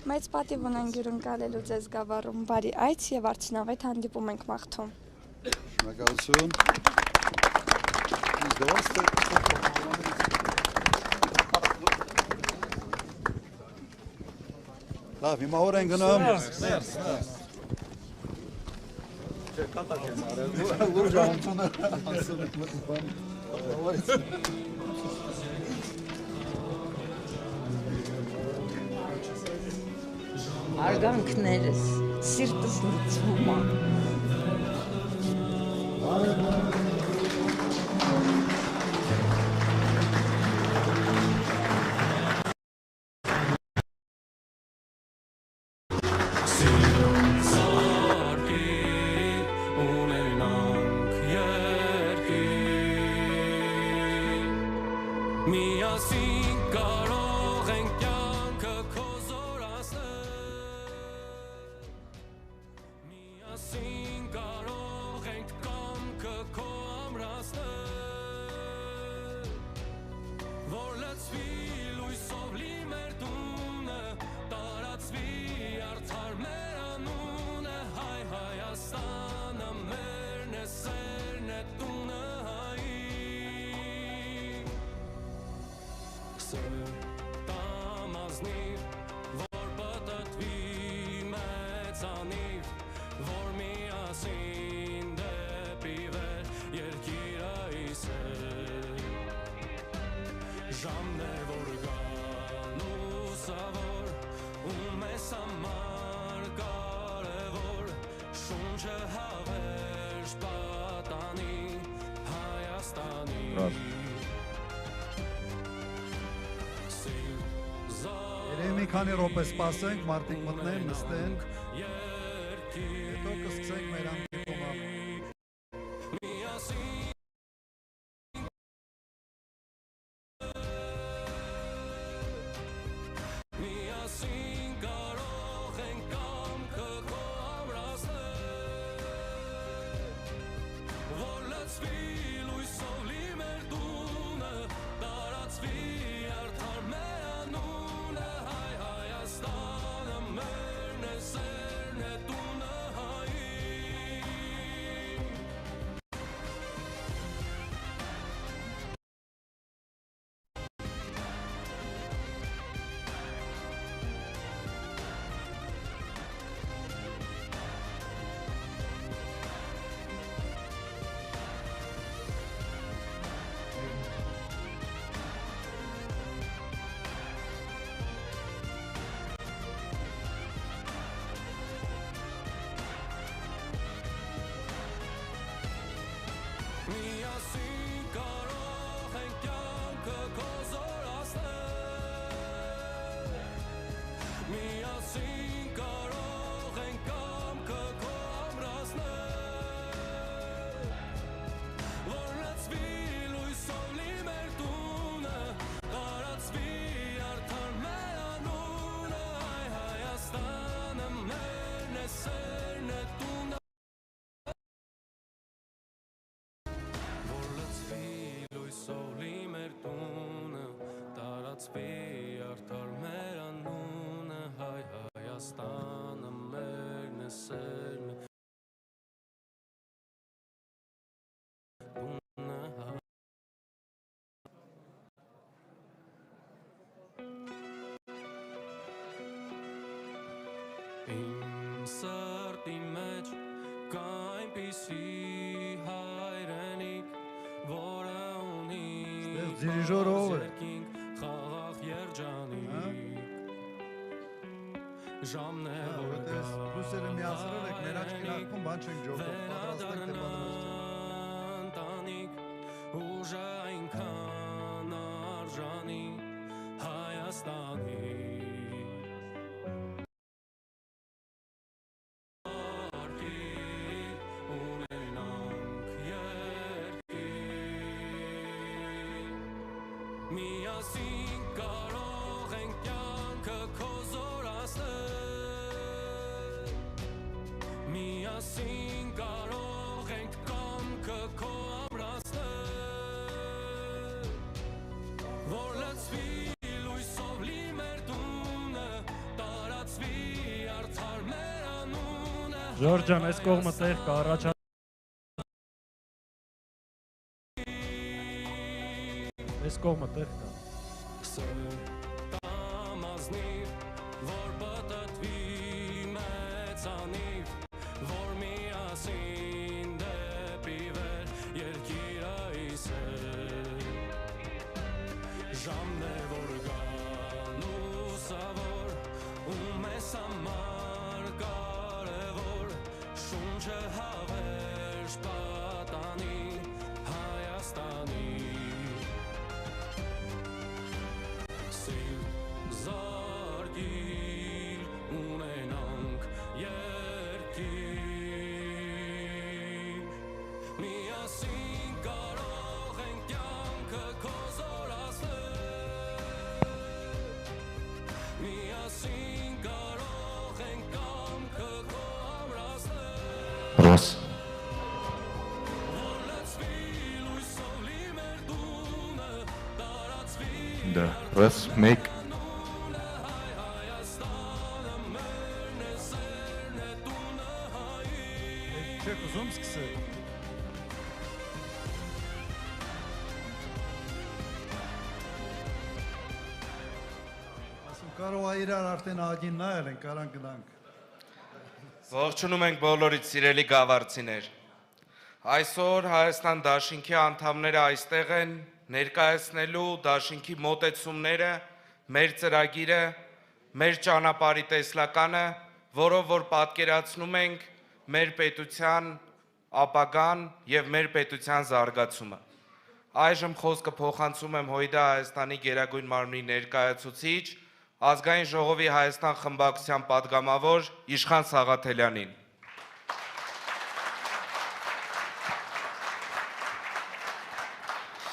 Մեծ պատիվ ունենք հյուրընկալելու ձեզ Գավառում բարի այց եւ արդյունավետ հանդիպում ենք մաղթում։ Շնորհակալություն։ Լավ, հիմա օր են գնում։ Լուրջ ամուսունը Արգանքներս, սիրտս լուծվում է։ Երեմի քանի րոպե սպասենք, մարդիկ մտնեն, նստեն, հետո կսկսենք մեր հանդիպումը։ Սրտի մեջ կա այնպիսի հայրենիք, որը ունի երկինք խաղաղ երջանիկ, ժամն է որ գա ընտանիք, ուժը այնքան արժանի Հայաստանի Միասին կարող ենք կյանքը քո զորացնել Միասին կարող ենք կամքը քո ամրացնել Որ լցվի լույսով լի մեր տունը Տարածվի արդար մեր անունը Ժորժան, այս կողմը տեղ կա առաջ Այս կողմը տեղ կա Տամազնիվ, որ բտտվի մեծանիվ Որ միասին դեպի վեր երկիր այսել Ժամն է որ գան ուսավոր ու մեզ համար կարևոր Շունչը հավերժ պատանի Հայաստանի Զարգիր ունենանք երկիր Միասին կարող ենք կյանքը քո զորացնել Միասին կարող ենք կամքը քո ամրացնել Ռոս Որ լցվի լույսով լի մեր տունը Տարածվի Да, let's make Չեք ուզում սկսել։ Ասում կարող է իրար արդեն ագին նայել են, կարան գնանք։ Ողջունում ենք բոլորիդ սիրելի գավառցիներ։ Այսօր Հայաստան դաշինքի անդամները այստեղ են ներկայացնելու դաշինքի մոտեցումները, մեր ծրագիրը, մեր ճանապարհի տեսլականը, որով որ պատկերացնում ենք մեր պետության ապագան եւ մեր պետության զարգացումը։ Այժմ խոսքը փոխանցում եմ ՀՅԴ Հայաստանի Գերագույն մարմնի ներկայացուցիչ, Ազգային ժողովի Հայաստան խմբակցության պատգամավոր Իշխան Սաղաթելյանին։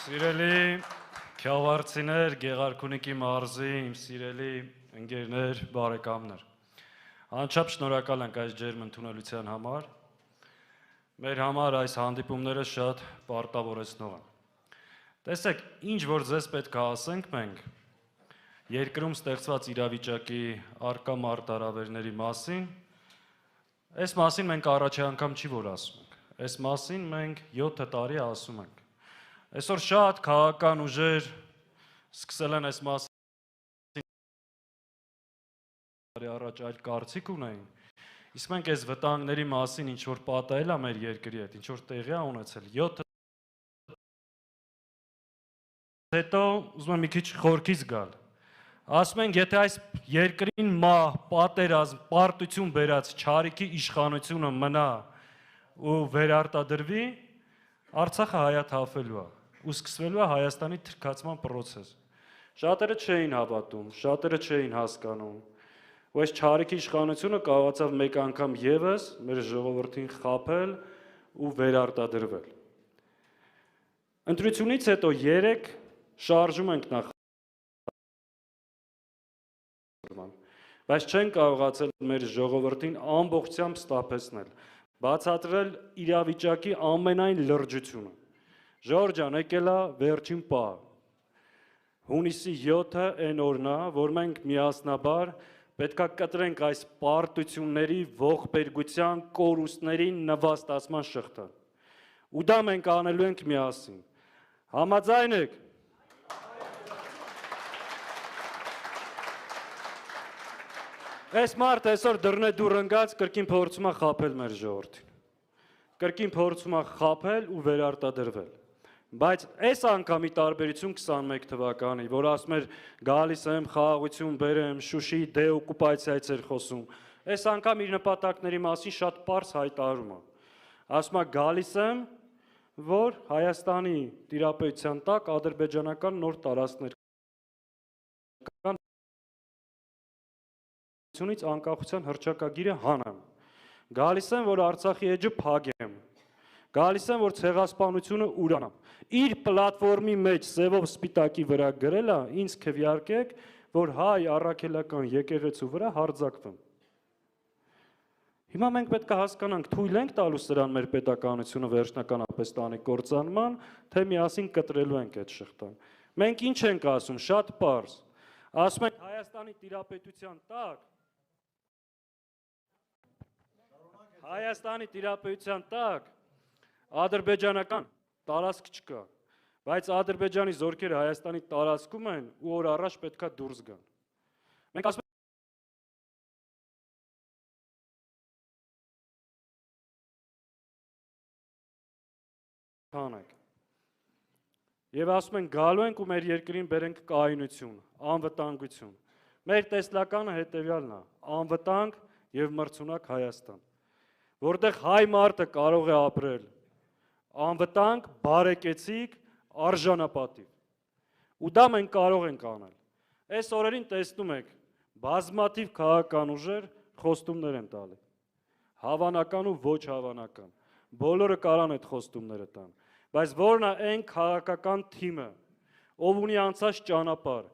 Սիրելի քյավառցիներ, Գեղարքունիքի մարզի իմ սիրելի ընկերներ, բարեկամներ։ Անչափ շնորհակալ ենք այս ջերմ ընդունելության համար։ Մեր համար այս հանդիպումները շատ պարտավորեցնող են։ Տեսեք, ինչ որ ձեզ պետք է ասենք մենք երկրում ստեղծված իրավիճակի արկա մարտահրավերների մասին, այս մասին մենք առաջի անգամ չի որ ասում ենք։ Այս մասին մենք 7 տարի ասում ենք։ Այսօր շատ քաղաքական ուժեր սկսել են այս մասին առաջ այլ կարծիք ունեին, իսկ մենք այս վտանգների մասին ինչ որ պատահել է մեր երկրի հետ, ինչ որ տեղի է ունեցել 7 հետո ուզում եմ մի քիչ խորքից գալ։ Ասում ենք, եթե այս երկրին մահ, պատերազմ, պարտություն բերած չարիքի իշխանությունը մնա ու վերարտադրվի, Արցախը հայաթափվելու է ու սկսվելու է Հայաստանի թրքացման process։ Շատերը չէին հավատում, շատերը չէին հասկանում։ Ու այս չարիքի իշխանությունը կարողացավ մեկ անգամ ևս մեր ժողովրդին խաբել ու վերարտադրվել։ Ընտրությունից հետո 3 շարժում ենք նախ բայց չեն կարողացել մեր ժողովրդին ամբողջությամբ սթափեցնել, բացատրել իրավիճակի ամենայն լրջությունը։ Ժորժան, եկել է վերջին պահը։ Հունիսի 7-ը այն օրն է, որ մենք միասնաբար պետք է կտրենք այս պարտությունների, ողբերգության, կորուստների նվաստացման շղթան։ Ու դա մենք անելու ենք միասին։ Համաձայն եք։ Այս մարդը այսօր դռնե դուռ ընկած կրկին փորձում է խաբել մեր ժողովրդին։ Կրկին փորձում է խաբել ու վերարտադրվել։ Բայց այս անգամի տարբերություն 21 թվականի, որ ասում էր գալիս եմ, խաղաղություն բերեմ, Շուշիի դեօկուպացիայից էր խոսում, այս անգամ իր նպատակների մասին շատ պարզ հայտարարում է։ Ասում է գալիս եմ, որ Հայաստանի տիրապետության տակ ադրբեջանական նոր տարածքներ անկախության հռչակագիրը հանեմ։ Գալիս եմ, որ Արցախի էջը փակեմ։ Գալիս են, որ ցեղասպանությունը ուրանա։ Իր պլատֆորմի մեջ սևով սպիտակի վրա գրել է, ինձ քվեարկեք, որ հայ առաքելական եկեղեցու վրա հարձակվեմ։ Հիմա մենք պետք է հասկանանք, թույլ ենք տալու սրան մեր պետականությունը վերջնականապես տանի կործանման, թե միասին կտրելու ենք այդ շղթան։ Մենք ինչ ենք ասում, շատ պարզ։ Ասում ենք Հայաստանի տիրապետության տակ ադրբեջանական տարածք չկա, բայց Ադրբեջանի զորքերը Հայաստանի տարածքում են ու օր առաջ պետքա դուրս գան։ Մենք ասում ենք եւ ասում են գալու ենք ու մեր երկրին բերենք կայունություն, անվտանգություն։ Մեր տեսլականը հետեւյալն է՝ անվտանգ եւ մրցունակ Հայաստան, որտեղ հայ մարդը կարող է ապրել անվտանգ, բարեկեցիկ, արժանապատիվ։ Ու դա մենք կարող ենք անել։ Այս օրերին տեսնում եք, բազմաթիվ քաղաքական ուժեր խոստումներ են տալի։ Հավանական ու ոչ հավանական։ Բոլորը կարան այդ խոստումները տան։ Բայց որն է այն քաղաքական թիմը, ով ունի անցած ճանապարհ,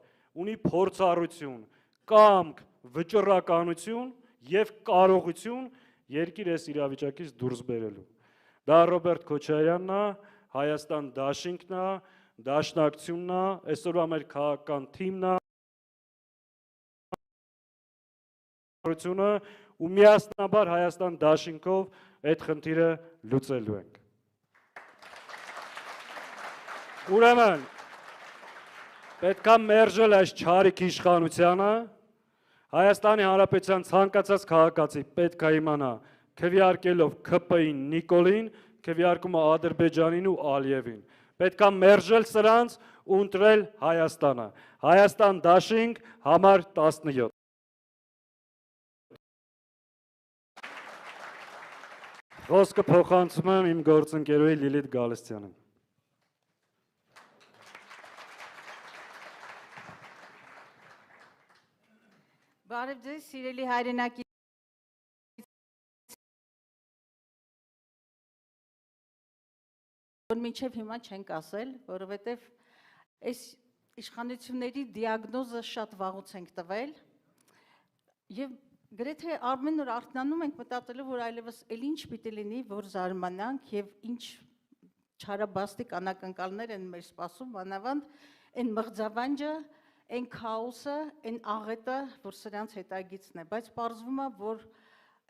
ունի փորձառություն, կամք, վճռականություն եւ կարողություն երկիր այս իրավիճակից դուրս բերելու։ Դա Ռոբերտ Քոչարյանն է, Հայաստան դաշինքն է, Դաշնակցությունն է, այսօրվա մեր քաղաքական թիմն է, ու միասնաբար Հայաստան դաշինքով այդ խնդիրը լուծելու ենք։ Ուրեմն, պետք է մերժել այս չարիք իշխանությանը, Հայաստանի Հանրապետության ցանկացած քաղաքացի պետք է իմանա, քվեարկելով ՔՊ-ին Նիկոլին, քվեարկում է Ադրբեջանին ու Ալիևին։ Պետք է մերժել սրանց ու ընտրել Հայաստանը։ Հայաստան դաշինք համար 17։ Խոսքը փոխանցում եմ իմ գործընկերուհի Լիլիթ Գալստյանին։ Բարև ձեզ, սիրելի հայրենակի մինչև հիմա չենք ասել, որովհետև այս իշխանությունների դիագնոզը շատ վաղուց ենք տվել եւ գրեթե ամեն օր արթնանում ենք մտածելով, որ այլևս էլ ինչ պիտի լինի, որ զարմանանք եւ ինչ չարաբաստիկ անակնկալներ են մեր սպասում, մանավանդ այն մղձավանջը, այն քաոսը, այն աղետը, որ սրանց հետագիծն է, բայց պարզվում է, որ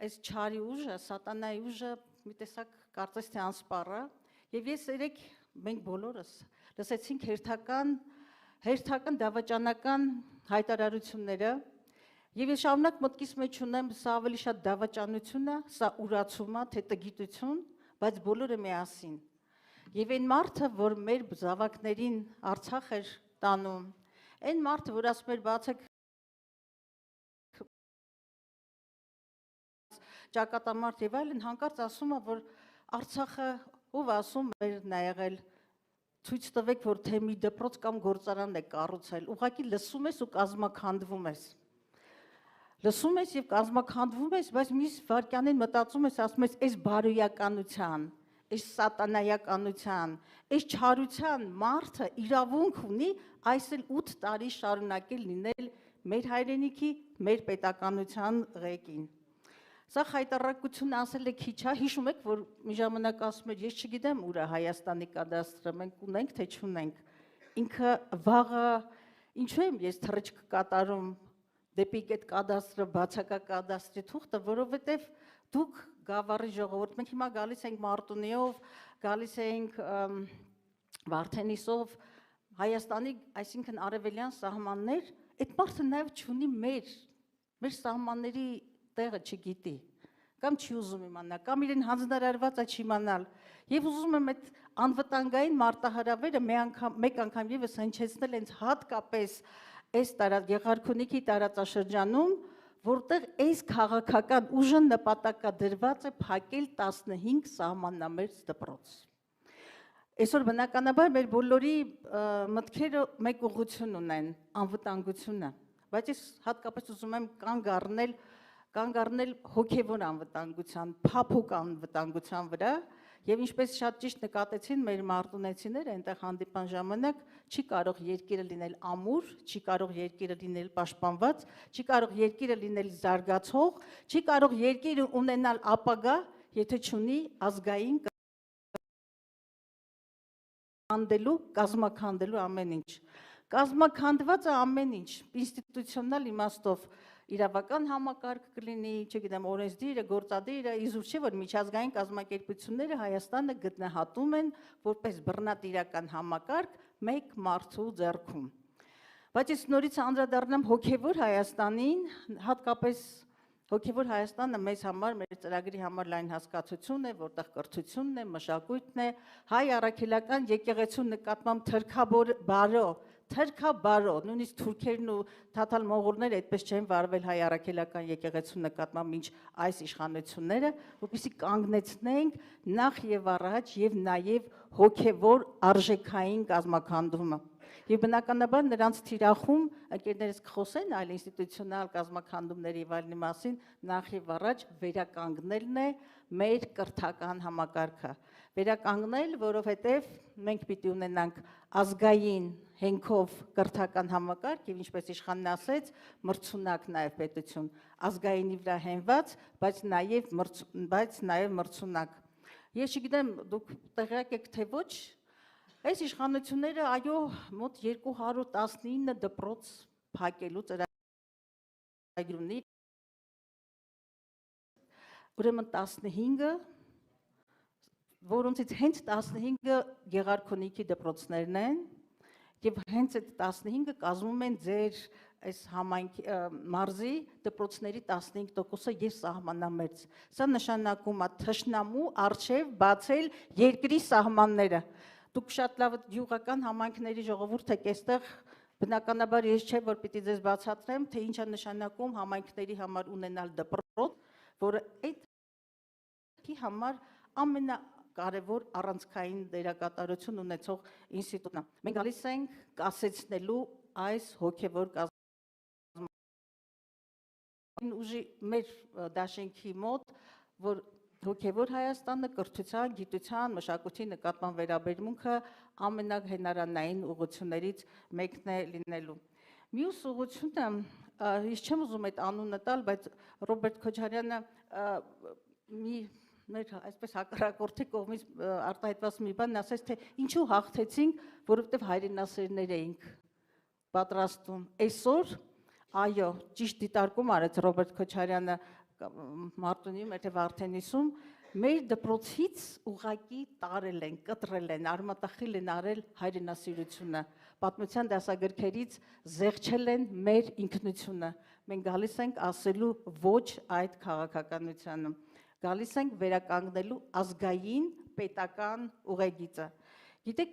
այս չարի ուժը, սատանայի ուժը մի տեսակ կարծես թե անսպառ է, եւ ես երեք մենք բոլորս լսեցինք հերթական դավաճանական հայտարարությունները, եւ ես շարունակ մտքիս մեջ ունեմ, սա ավելի շատ դավաճանություն է, սա ուրացում է, թե տգիտություն, բայց բոլորը միասին։ Եվ այն մարդը, որ մեր զավակներին Արցախ էր տանում, այն մարդը, որ ասում էր բացեք ճակատամարտ եւ այլն, հանկարծ ասում է, որ Արցախը ով ասում էր նա եղել ցույց տվեք, որ թե մի դպրոց կամ գործարան է կառուցել, ուղղակի լսում ես ու կազմաքանդվում ես։ Լսում ես եւ կազմաքանդվում ես, բայց մի վարքյանին մտածում ես, ասում ես, այս բարոյականության, այս սատանայականության, այս չարության մարդը իրավունք ունի այս էլ 8 տարի շարունակել լինել մեր հայրենիքի, մեր պետականության ղեկին։ Սա հայտարարություն ասել է քիչ, հիշում եք, որ մի ժամանակ ասում էր, ես չգիտեմ ուր է Հայաստանի կադաստրը, մենք ունենք թե չունենք։ Ինքը վաղը ինչու եմ ես թռիչք կատարում դեպի այդ կադաստրը, բացակակադաստրի թուղթը, որովհետև դուք գավառի ժողովուրդ, մենք հիմա գալիս ենք Մարտունիով, գալիս ենք Վարդենիսով, Հայաստանի, այսինքն արևելյան սահմաններ, այդ մարդը նաև չունի մեր սահմանների տեղը չգիտի, կամ չի ուզում իմանալ, կամ իրեն հանձնարարված է չիմանալ, եւ ուզում եմ այդ անվտանգային մարտահրավերը մեկ անգամ եւս հնչեցնել հենց հատկապես այս Գեղարքունիքի տարածաշրջանում, որտեղ այս քաղաքական ուժը նպատակադրված է փակել 15 սահմանամերձ դպրոց։ Այսօր բնականաբար մեր բոլորի մտքերը մեկ ուղղություն ունեն, անվտանգությունը, բայց ես հատկապես ուզում եմ կանգ առնել հոգևոր անվտանգության, փափուկ անվտանգության վրա Եվ ինչպես շատ ճիշտ նկատեցին մեր մարտունեցիները այնտեղ հանդիպան ժամանակ, չի կարող երկիրը լինել ամուր, չի կարող երկիրը լինել պաշտպանված, չի կարող երկիրը լինել զարգացող, չի կարող երկիրը ունենալ ապագա, եթե չունի ազգային կազմաքանդելու ամեն ինչ։ Կազմաքանդված է ամեն ինչ, ինստիտուցիոնալ իմաստով իրավական համակարգ կլինի, չգիտեմ, օրենսդիրը, գործադիրը, իզուր չէ, որ միջազգային կազմակերպությունները Հայաստանը գտնահատում են որպես բռնատիրական համակարգ մեկ մարդու ձեռքում։ Բայց ես նորից անդրադառնամ հոգևոր Հայաստանին, հատկապես հոգևոր Հայաստանը մեզ համար, մեր ծրագրի համար լայն հասկացություն է, որտեղ կրթությունն է, մշակույթն է, հայ առաքելական եկեղեցու նկատմամբ թրքաբարո, նույնիսկ թուրքերն ու թաթալ մոնղոլները այդպես չեն վարվել հայ առաքելական եկեղեցու նկատմամբ ինչ այս իշխանությունները, որպեսզի կանգնեցնենք նախ եւ առաջ եւ նաեւ հոգևոր արժեքային կազմաքանդումը։ Եվ բնականաբար նրանց թիրախում ընկերներս կխոսեն այլ ինստիտուցիոնալ կազմաքանդումների եւ այլնի մասին, նախ եւ առաջ վերականգնելն է մեր կրթական համակարգը։ Վերականգնել, որովհետեւ մենք պիտի ունենանք ազգային հենքով կրթական համակարգ եւ ինչպես իշխանն ասեց, մրցունակ նաեւ պետություն, ազգայինի վրա հենված, բայց նաեւ մրցունակ։ Ես չգիտեմ, դուք տեղյակ եք թե ոչ, այս իշխանությունները այո մոտ 219 դպրոց փակելու ծրագիր ունի, ուրեմն 15-ը, որոնցից հենց 15-ը Գեղարքունիքի դպրոցներն են, եւ հենց այդ 15-ը կազմում են ձեր այս մարզի դպրոցների 15%-ը եւ սահմանամերձ։ Սա նշանակում է թշնամու արժեվ բացել երկրի սահմանները։ Դուք շատ լավ գյուղական համայնքների ժողովուրդ եք այստեղ, բնականաբար ես չէ, որ պիտի ձեզ բացատրեմ, թե ինչ է նշանակում համայնքների համար ունենալ դպրոց, որը այդ համար ամենակարևոր առանցքային դերակատարություն ունեցող ինստիտուտն է։ Մենք գալիս ենք կասեցնելու այս հոգևոր ուժի մեր դաշինքի մոտ, որ հոգևոր Հայաստանը կրթության, գիտության, մշակույթի նկատմամբ վերաբերմունքը ամենահենարանային ուղղություններից մեկն է լինելու։ Մյուս ուղղությունը, ես չեմ ուզում այդ անունը տալ, բայց Ռոբերտ Քոչարյանը մեր այսպես հակառակորդի կողմից արտահայտված մի բան ասեց, թե ինչու հաղթեցինք, որովհետև հայրենասերներ էինք պատրաստում։ Այսօր, այո, ճիշտ դիտարկում արեց Ռոբերտ Քոչարյանը Մարտունիում, եթե Վարդենիսում, մեր դպրոցից ուղղակի տարել են, կտրել են, արմատախիլ են արել հայրենասիրությունը, պատմության դասագրքերից զեղչել են մեր ինքնությունը։ Մենք գալիս ենք ասելու ոչ այդ քաղաքականությանը, գալիս ենք վերականգնելու ազգային պետական ուղեգիծը։ Գիտեք,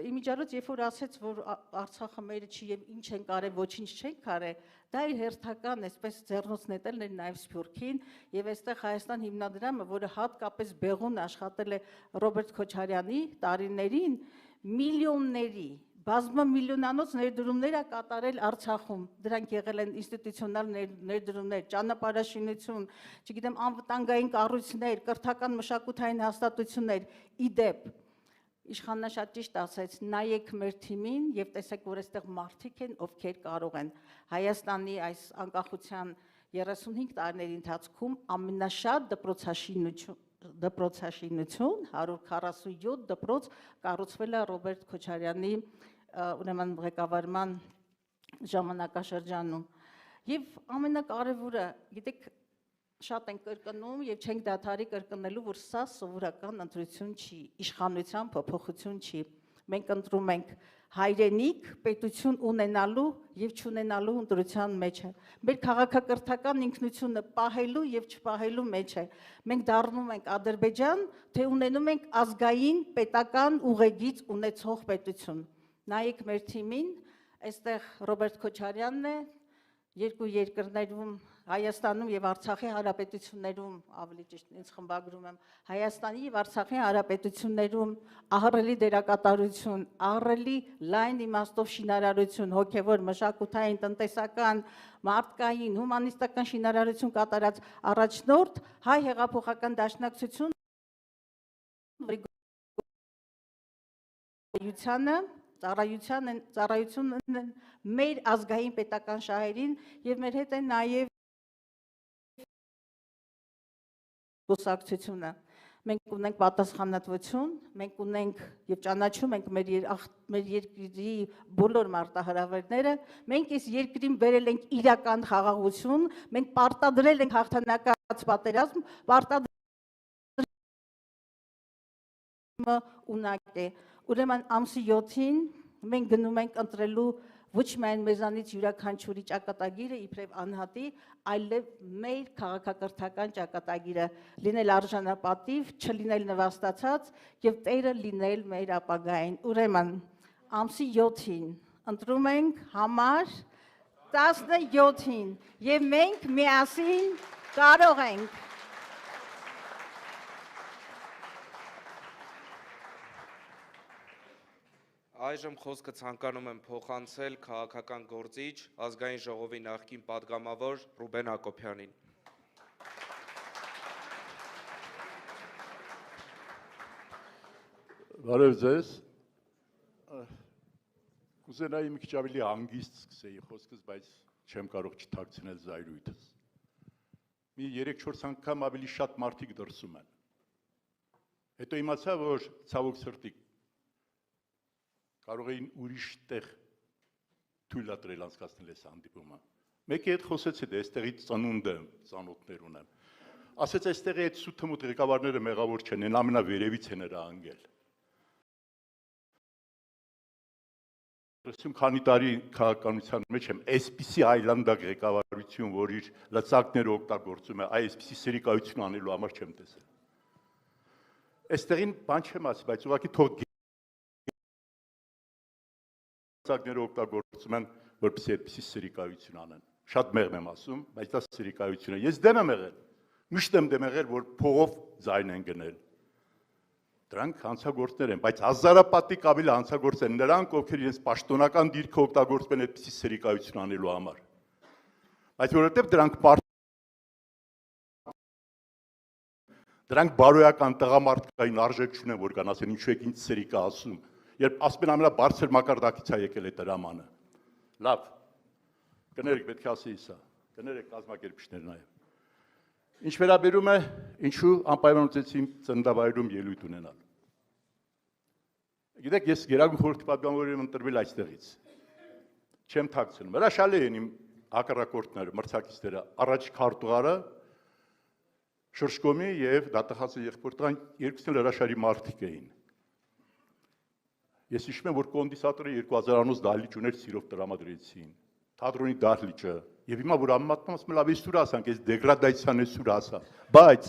իմիջիայլոց երբ որ ասեց, որ Արցախը մերը չի եւ ինչ են կարել, ոչինչ չեն կարել, դա իր հերթական այսպես ձեռնոց նետելն էր նաեւ Սփյուռքին եւ այստեղ Հայաստան հիմնադրամը, որը հատկապես բեղուն աշխատել է Ռոբերտ Քոչարյանի տարիներին, միլիոնների, բազմամիլիոնանոց ներդրումներ է կատարել Արցախում, դրանք եղել են ինստիտուցիոնալ ներդրումներ, ճանապարհաշինություն, չգիտեմ, անվտանգային կառույցներ, կրթական մշակութային հաստատություններ, իդեպ Իշխանն շատ ճիշտ ասեց, նայեք մեր թիմին եւ տեսեք, որ այստեղ մարդիկ են, ովքեր կարող են Հայաստանի այս անկախության 35 տարիների ընթացքում ամենաշատ դպրոցաշինություն 147 դպրոց կառուցվել է Ռոբերտ Քոչարյանի ուրեմն ղեկավարման ժամանակաշրջանում։ Եվ ամենակարևորը, գիտեք, շատ են կրկնում եւ չենք դադարի կրկնելու, որ սա սովորական ընտրություն չի, իշխանության փոփոխություն չի։ Մենք ընտրում ենք հայրենիք, պետություն ունենալու եւ չունենալու ընտրության մեջ է։ Մեր քաղաքակրթական ինքնությունը պահելու եւ չպահելու մեջ է։ Մենք դառնում ենք Ադրբեջան, թե ունենում ենք ազգային պետական ուղեգիծ ունեցող պետություն։ Նայեք մեր թիմին, այստեղ Ռոբերտ Քոչարյանն է, երկու երկրներում Հայաստանում եւ Արցախի հանրապետություններում, ավելի ճիշտ ինձ խմբագրում եմ, Հայաստանի եւ Արցախի հանրապետություններում ահռելի դերակատարություն, ահռելի լայն իմաստով շինարարություն, հոգեվոր, մշակութային, տնտեսական, մարդկային, հումանիստական շինարարություն կատարած առաջնորդ հայ հեղափոխական դաշնակցություն ծառայությունն են մեր ազգային պետական շահերին եւ մեր հետ են նաեւ կուսակցությունը։ Մենք ունենք պատասխանատվություն, մենք ունենք եւ ճանաչում ենք մեր երկրի բոլոր մարտահրավերները, մենք այս երկրին բերել ենք իրական խաղաղություն, մենք պարտադրել ենք հաղթանակած պատերազմ, պարտադրումը ունակ է։ Ուրեմն ամսի 7-ին մենք գնում ենք ընտրելու ոչ միայն մեզանից յուրաքանչյուրի ճակատագիրը իբրև անհատի, այլև մեր քաղաքակրթական ճակատագիրը, լինել արժանապատիվ, չլինել նվաստացած եւ տերը լինել մեր ապագային։ Ուրեմն ամսի 7-ին ընտրում ենք համար 17-ին եւ մենք միասին կարող ենք։ Այժմ խոսքը ցանկանում եմ փոխանցել քաղաքական գործիչ, ազգային ժողովի նախկին պատգամավոր Ռուբեն Հակոբյանին։ Բարև ձեզ։ Կուզենայի մի քիչ ավելի հանգիստ սկսեի խոսքս, բայց չեմ կարող չթաքցնել զայրույթս։ Մի 3-4 անգամ ավելի շատ մարդիկ դրսում են։ Հետո իմացա, որ ցավոք սրտի կարող էին ուրիշ տեղ թույլատրել անցկացնել այս հանդիպումը։ Մեկի հետ խոսեցի, դե այստեղից ծնունդ եմ, ծանոթներ ունեմ։ Ասեց այստեղի այդ սութմուտ ղեկավարները մեղավոր չեն, են ամենավերևից են նրա անգել։ 30 քանի տարի քաղաքականության մեջ եմ, այսպիսի այլանդակ ղեկավարություն, որ իր լծակները օգտագործում է, այսպիսի սերիկայություն անելու համար չեմ տեսել։ Այստեղին բան չեմ ասի, բայց ուղղակի թող ծակները օգտագործում են, որպեսզի այդպիսի սերիկայություն անեն։ Շատ մեղմ եմ ասում, բայց դա սերիկայություն է։ Ես դեմ եմ եղել, միշտ եմ դեմ եղել, որ փողով ձայն են գնել։ Դրանք հանցագործներ են, բայց հազարապատիկ ավելի հանցագործ են նրանք, ովքեր իրենց պաշտոնական դիրքը օգտագործում են այդպիսի սերիկայություն անելու համար։ Բայց որովհետև դրանք բարոյական տղամարդկային արժեք չունեն, որ կան ասեն ինչու եք ինձ սերիկա ասում։ Երբ ասում են ամենաբարձր մակարդակից է եկել այդ հրամանը։ Լավ, կներեք, պետք է ասեի սա, կներեք կազմակերպիչներ նաև։ Ինչ վերաբերում է, ինչու անպայման ուզեցի ծննդավայրում ելույթ ունենալ։ Գիտեք, ես Գերագույն խորհրդի պատգամավոր եմ ընտրվել այստեղից։ Չեմ թաքցնում։ Հրաշալի են իմ հակառակորդները, մրցակիցները, առաջ քարտուղարը, Շրջկոմի եւ դատախազի եղբորտան երկուսն էլ հրաշալի մարդիկ էին։ Ես հիշում եմ, որ կոնդենսատորը 2000-անոց դահլիճ ուներ, սիրով տրամադրեցին, թատրոնի դահլիճը, եւ հիմա որ ամմատում ասում եմ, լավ է սուր ասանք, այս դեգրադացիան է սուր ասա, բայց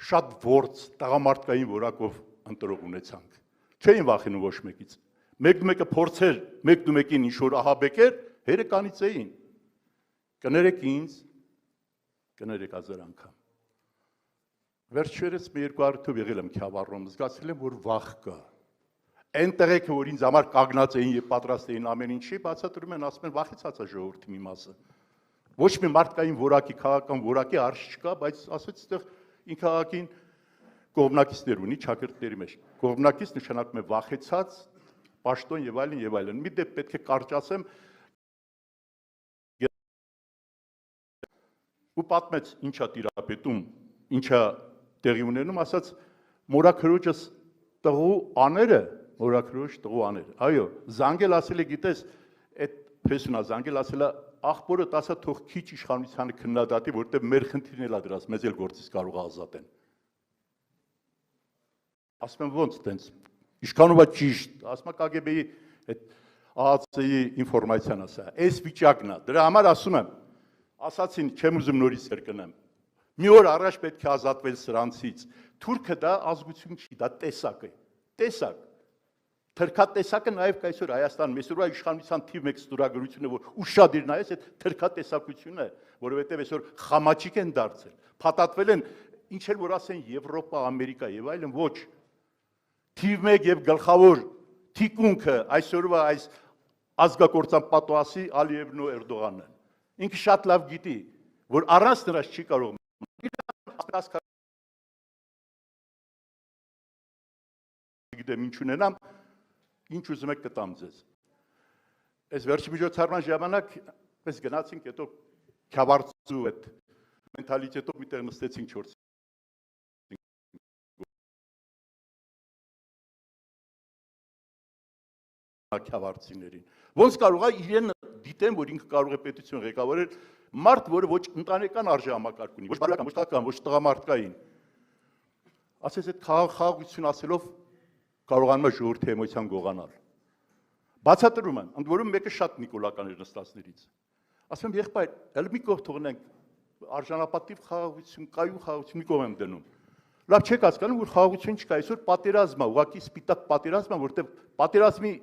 շատ ворց տղամարդկային որակով ընտրող ունեցանք։ Չէին վախենում ոչ մեկից։ Մեկը փորձեր, մեկին ինչ որ ահաբեկեր, հերը կանիծեին։ Կներեք ինձ, կներեք ազար անգամ։ Վերջերս մի 200 թիվ եղել եմ Քյավառում, զգացել եմ, որ վախ կա։ Այնտեղ եք, որ ինձ համար կանգնած էին եւ պատրաստ էին ամեն ինչի, բացատրում են, ասում են վախեցած է ժողովրդի մի մասը։ Ոչ մի մարդկային որակի, քաղաքական որակի արժ չկա, բայց ասեց այդտեղ ինքնաղաքին կողմնակիցներ ունի ճակերտների մեջ։ Կողմնակից նշանակում է վախեցած, պաշտոն եւ այլն։ Մի դեպք պետք է կարճացեմ։ Ու պատմեց ինչա տիրապետում, ինչա տեղի ունենում, ասաց մորաքրոջս տղու աները Մորաքրոջ տղու աներ։ Այո, զանգել ասել է, գիտես, այդ փեսունա զանգել ասել է, աղբորը տասա թող քիչ իշխանությանը քննադատի, որտեղ մեր խնդիրն էլ է դրած, մեզ էլ գործից կարող ազատեն։ Ասում եմ ոնց տենց, իշխանովա ճիշտ, ասում է KGB-ի այդ ԱԱՑ-ի ինֆորմացիան ասա, այս վիճակն է, դրա համար ասում եմ, ասացին, չեմ ուզում նորից կրկնեմ, մի օր առաջ պետք է ազատվել սրանցից, թուրքը դա ազգություն չի, դա տեսակ է, տեսակ։ Թրքատեսակը նաև կայսօր Հայաստանում, այսօրվա իշխանության թիվ 1 ստորագրությունը, որ ուշադիր նայես, այդ թրքատեսակությունն է, որովհետև այսօր խամաչիկ են դարձել, փաթաթվել են, ինչ էլ որ ասեն Եվրոպա, Ամերիկա եւ այլն, ոչ։ Թիվ 1 եւ գլխավոր թիկունքը այսօրվա այս ազգակործան պատուասի Ալիևն ու Էրդողանն են։ Ինքը շատ լավ գիտի, որ առանց նրանց չի կարող չգիտեմ ինչ ունենամ, ինչ ուզում եք կտամ ձեզ։ Այս վերջի միջոցառման ժամանակ պես գնացինք, հետո քյավարծու այդ մենթալիտետով մի տեղ նստեցինք 4 քյավարծիներին։ Ոնց կարող է իրեն դիտեն, որ ինքը կարող է պետություն ղեկավարել, մարդ, որը ոչ ընտանեկան արժեհամակարգ ունի, ոչ բարոյական, ոչ տղական, ոչ տղամարդկային։ Ասես այդ խաղաղություն ասելով կարողանում է ժողովրդի էմոցիան գողանալ։ Բացատրում եմ, ընդ որում մեկը շատ նիկոլական էր նստածներից։ Ասում եմ, եղբայր, հələ մի կողմ թողնենք, արժանապատիվ խաղաղություն, կայուն խաղաղություն մի կողմ եմ դնում։ Լավ չեք հասկանում, որ խաղաղություն չկա, այսօր պատերազմ է, ուղղակի սպիտակ պատերազմ է, որտեղ պատերազմի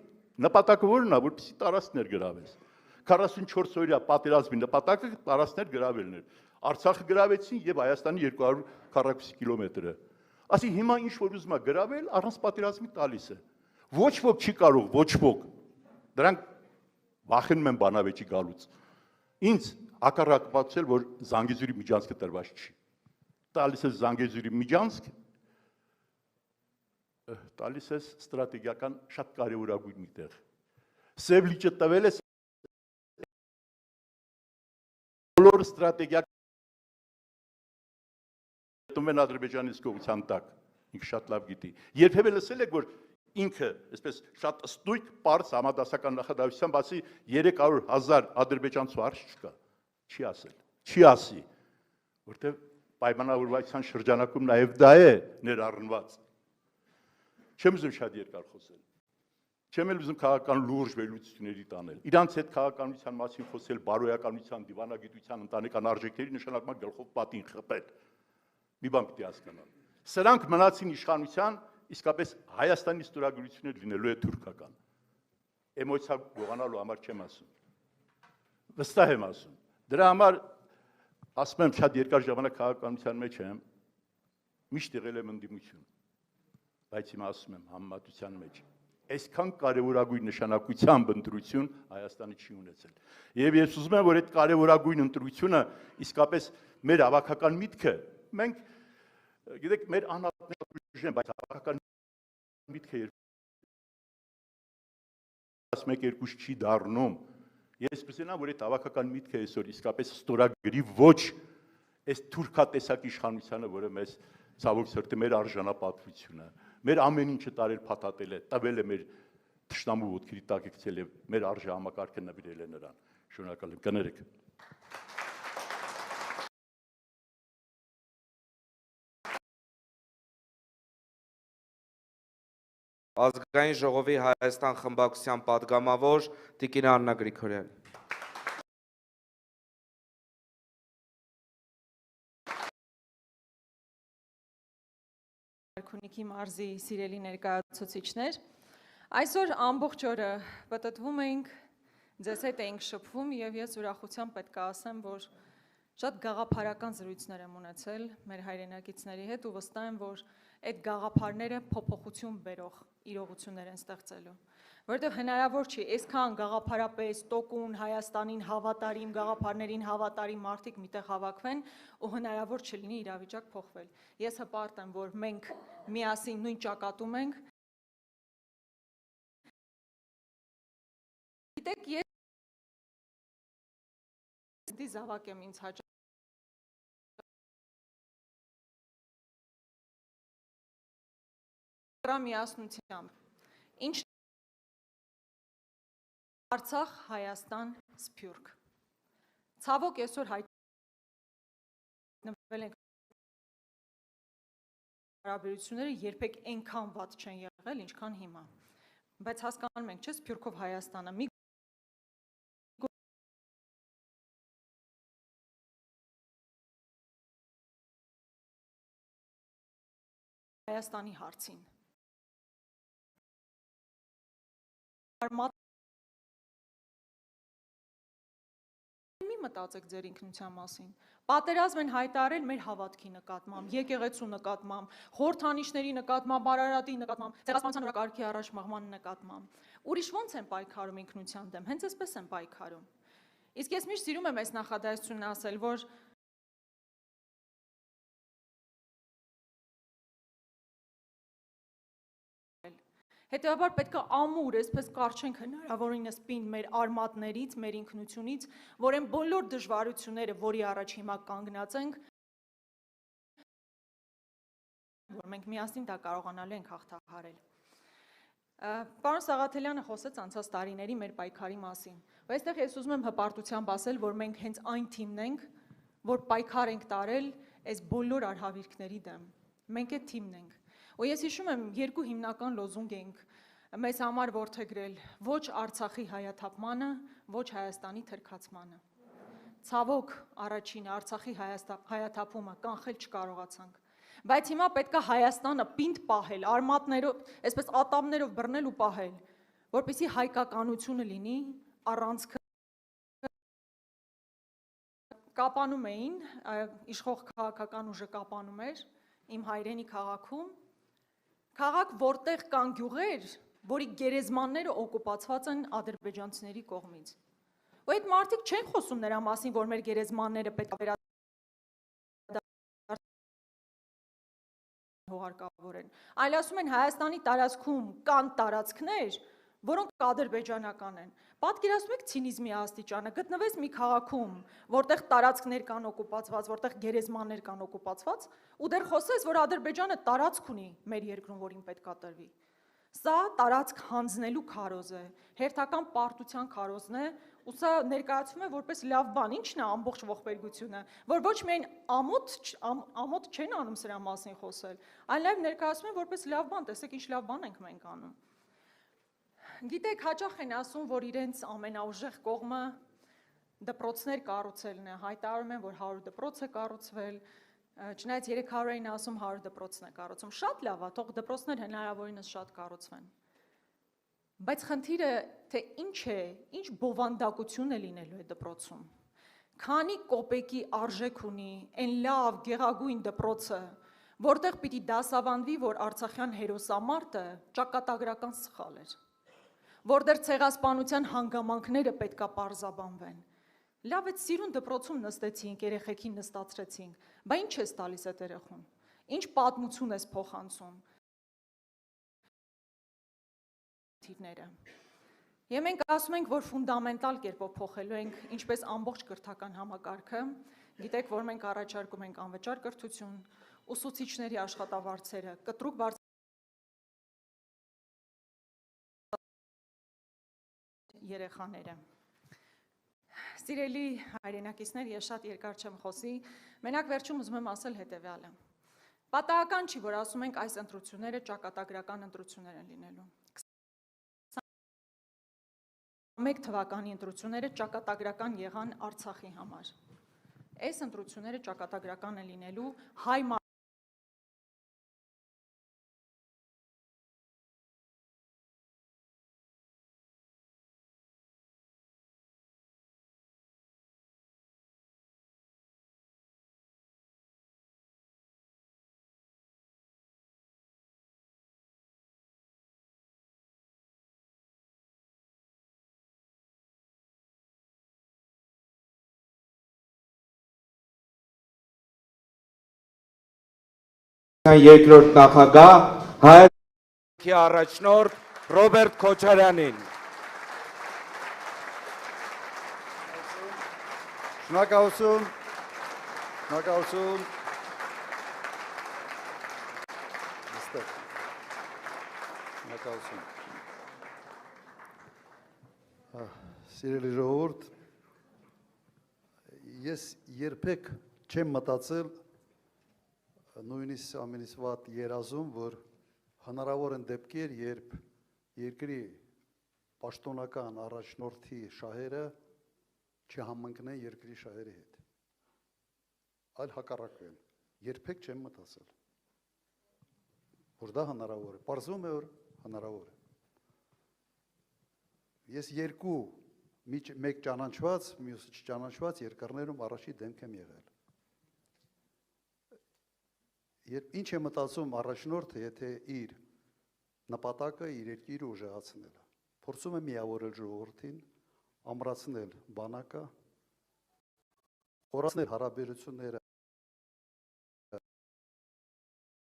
նպատակը որն է, որպեսզի տարածքներ գրավես։ 44 օրյա պատերազմի նպատակը տարածքներ գրավելն էր։ Արցախը գրավեցին եւ Հայաստանի 200 քառակուսի կիլոմետրը։ Ասի հիմա ինչ որ ուզում է գրավել, առանց պատերազմի տալիս է։ Ոչ ոք չի կարող, ոչ ոք։ Դրանք վախենում են բանավեճի գալուց։ Ինձ հակառակը պատմել, որ Զանգեզուրի միջանցքը տրված չի։ Տալիս է Զանգեզուրի միջանցք, տալիս է ստրատեգիական շատ կարևորագույն մի տեղ։ Սև լիճը տվել է բոլոր ստրատեգիական տոմեն Ադրբեջանի զգողության տակ, ինքը շատ լավ գիտի։ Երբևէ լսել եք, որ ինքը, այսպես շատ ստույգ, պարզ համադասական նախադասության բացի 300,000 ադրբեջանցու արժ չկա, չի ասել, չի ասի, որտեղ պայմանավորվածության շրջանակում նաև դա է ներառնված։ Չեմ ուզում շատ երկար խոսել, չեմ էլ ուզում քաղաքական լուրջ վերլուծությունների տանել, իրանց հետ քաղաքականության մասին խոսել, բարոյականության, դիվանագիտության, ընտանեկան արժեքների նշանակման գլխով պատին խփել, մի բան պիտի հասկանալ, սրանք մնացին իշխանության, իսկապես Հայաստանի ստորագրությունը լինելու է թուրքական, էմոցիա գողանալու համար չեմ ասում, վստահ եմ ասում, դրա համար ասում եմ շատ երկար ժամանակ քաղաքականության մեջ եմ, միշտ եղել եմ ընդդիմություն, բայց հիմա ասում եմ համեմատության մեջ, այսքան կարևորագույն նշանակությամբ ընտրություն Հայաստանը չի ունեցել։ Եվ ես ուզում եմ, որ այդ կարևորագույն ընտրությունը իսկապես մեր հավաքական միտքը, մենք գիտեք, մեր անհատները ուժ են, բայց հավաքական միտքը մեկ-երկուս չի դառնում։ Ես կուզենամ, որ այդ հավաքական միտքը այսօր իսկապես ստորագրի ոչ այս թուրքատեսակ իշխանությանը, որը մեզ ցավոք սրտի մեր արժանապատվությունը, մեր ամեն ինչը տարել փաթաթել է, տվել է մեր թշնամու ոտքերի տակ գցել է, մեր արժեհամակարգը նվիրել է նրան։ Շնորհակալ եմ, կներեք։ Ազգային ժողովի Հայաստան խմբակցության պատգամավոր Տիկին Աննա Գրիգորյան։ Արքունիքի մարզի սիրելի ներկայացուցիչներ, այսօր ամբողջ օրը պտտվում էինք, ձեզ հետ էինք շփվում եւ ես ուրախությամբ պետք է ասեմ, որ շատ գաղափարական զրույցներ եմ ունեցել մեր հայրենակիցների հետ ու վստահ եմ, որ այդ գաղափարները փոփոխություն բերող իրողություններ են ստեղծելու, որովհետև հնարավոր չի այսքան գաղափարապես տոկուն Հայաստանին հավատարիմ գաղափարներին հավատարիմ մարդիկ միտեղ հավաքվեն ու հնարավոր չլինի իրավիճակ փոխվել։ Ես հպարտ եմ, որ մենք միասին նույն ճակատում ենք։ Գիտեք, ես զավակ եմ ինձ հաճախ միասնությամբ, ինչ Արցախ, Հայաստան, Սփյուռք։ Ցավոք այսօր հայտնվել ենք հարաբերությունները երբեք այնքան վատ չեն եղել, ինչքան հիմա։ Բայց հասկանում ենք, չէ՞, Սփյուռքով Հայաստանը մի Հայաստանի հարցին։ Մի մտածեք ձեր ինքնության մասին։ Պատերազմ են հայտարարել մեր հավատքի նկատմամբ, եկեղեցու նկատմամբ, խորհրդանիշների նկատմամբ, Արարատի նկատմամբ, ցեղասպանության օրակարգի առաջ մղման նկատմամբ։ Ուրիշ ո՞նց են պայքարում ինքնության դեմ, հենց այսպես են պայքարում։ Իսկ ես միշտ սիրում եմ այս նախադասությունն ասել, որ Հետևաբար պետք է ամուր, այսպես կարճենք հնարավորինս պին մեր արմատներից, մեր ինքնությունից, որ այն բոլոր դժվարությունները, որի առաջ հիմա կանգնած ենք, որ մենք միասին դա կարողանալու ենք հաղթահարել։ Պարոն Սաղաթելյանը խոսեց անցած տարիների մեր պայքարի մասին, ու այստեղ ես ուզում եմ հպարտությամբ ասել, որ մենք հենց այն թիմն ենք, որ պայքար ենք տարել այս բոլոր արհավիրքների դեմ։ Մենք այդ թիմն ենք։ Ու ես հիշում եմ երկու հիմնական լոզունգ ենք մեզ համար որդեգրել ոչ Արցախի հայաթափմանը, ոչ Հայաստանի թրքացմանը։ Ցավոք առաջինը Արցախի հայաթափումը կանխել չկարողացանք։ Բայց հիմա պետք է Հայաստանը պինդ պահել, արմատներով, այսպես ատամներով բռնել ու պահել, որպեսզի հայկականությունը լինի, առանցքը կապանում էին, իշխող քաղաքական ուժը կապանում էր իմ հայրենի քաղաքում, քաղաք, որտեղ կան գյուղեր, որի գերեզմանները օկուպացված են ադրբեջանցիների կողմից։ Ու այդ մարդիկ չեն խոսում նրա մասին, որ մեր գերեզմանները պետք է հողարկավորեն, այլ ասում են Հայաստանի տարածքում կան տարածքներ, որոնք ադրբեջանական են։ Պատկերացնում եք ցինիզմի աստիճանը, գտնվես մի քաղաքում, որտեղ տարածքներ կան օկուպացված, որտեղ գերեզմաններ կան օկուպացված, ու դեռ խոսես, որ Ադրբեջանը տարածք ունի մեր երկրում, որին պետք է տրվի։ Սա տարածք հանձնելու քարոզ է, հերթական պարտության քարոզն է, ու սա ներկայացվում է որպես լավ բան, ի՞նչն է ամբողջ ողբերգությունը, որ ոչ միայն ամոթ չեն անում սրա մասին խոսել, այլ նաև ներկայացվում է որպես լավ բան, տեսեք ինչ լավ բան ենք մենք անում։ Գիտեք, հաճախ են ասում, որ իրենց ամենաուժեղ կողմը դպրոցներ կառուցելն է, հայտարարում են, որ 100 դպրոց է կառուցվել, չնայած 300 էին ասում 100 դպրոցն է կառուցում, շատ լավ է, թող դպրոցներ հնարավորինս շատ կառուցվեն։ Բայց խնդիրը, թե ինչ է, ինչ բովանդակություն է լինելու է դպրոցում, քանի կոպեկի արժեք ունի այն լավ գեղագույն դպրոցը, որտեղ պիտի դասավանդվի, որ արցախյան հերոսամարտը ճակատագրական սխալ էր, որտեղ ցեղասպանության հանգամանքները պետք է պարզաբանվեն։ Լավ է սիրուն դպրոցում նստեցինք, երեխեքին նստացրեցինք, բա ինչ ես տալիս այդ երեխուն, ինչ պատմություն ես փոխանցում։ Եվ մենք ասում ենք, որ ֆունդամենտալ կերպով փոխելու ենք ինչպես ամբողջ կրթական համակարգը, գիտեք, որ մենք առաջարկում ենք անվճար կրթություն, ուսուցիչների աշխատավարձերը, կտրուկ երեխաները։ Սիրելի հայրենակիցներ, ես շատ երկար չեմ խոսի, մենակ վերջում ուզում եմ ասել հետևյալը։ Պատահական չի, որ ասում ենք այս ընտրությունները ճակատագրական ընտրություններ են լինելու։ 21 թվականի ընտրությունները ճակատագրական եղան Արցախի համար։ Այս ընտրությունները ճակատագրական են լինելու հայ երկրորդ նախագահ հայ առաջնորդ Ռոբերտ Քոչարյանին։ Շնորհակալություն։ Շնորհակալություն։ Շնորհակալություն։ Սիրելի ժողովուրդ, ես երբեք չեմ մտածել նույնիսկ ամենից վատ երազում, որ հնարավոր են դեպքեր, երբ երկրի պաշտոնական առաջնորդի շահերը չհամընկնեն երկրի շահերի հետ։ Այլ հակառակն, երբեք չեմ մտածել, որ դա հնարավոր է, պարզվում է, որ հնարավոր է։ Ես երկու, մեկ ճանաչված, մյուսը չճանաչված երկրներում առաջի դեմք եմ եղել։ Ինչ է մտածում առաջնորդը, եթե իր նպատակը իր երկիրը ուժեղացնել է, փորձում է միավորել ժողովրդին, ամրացնել բանակը, խորացնել հարաբերությունները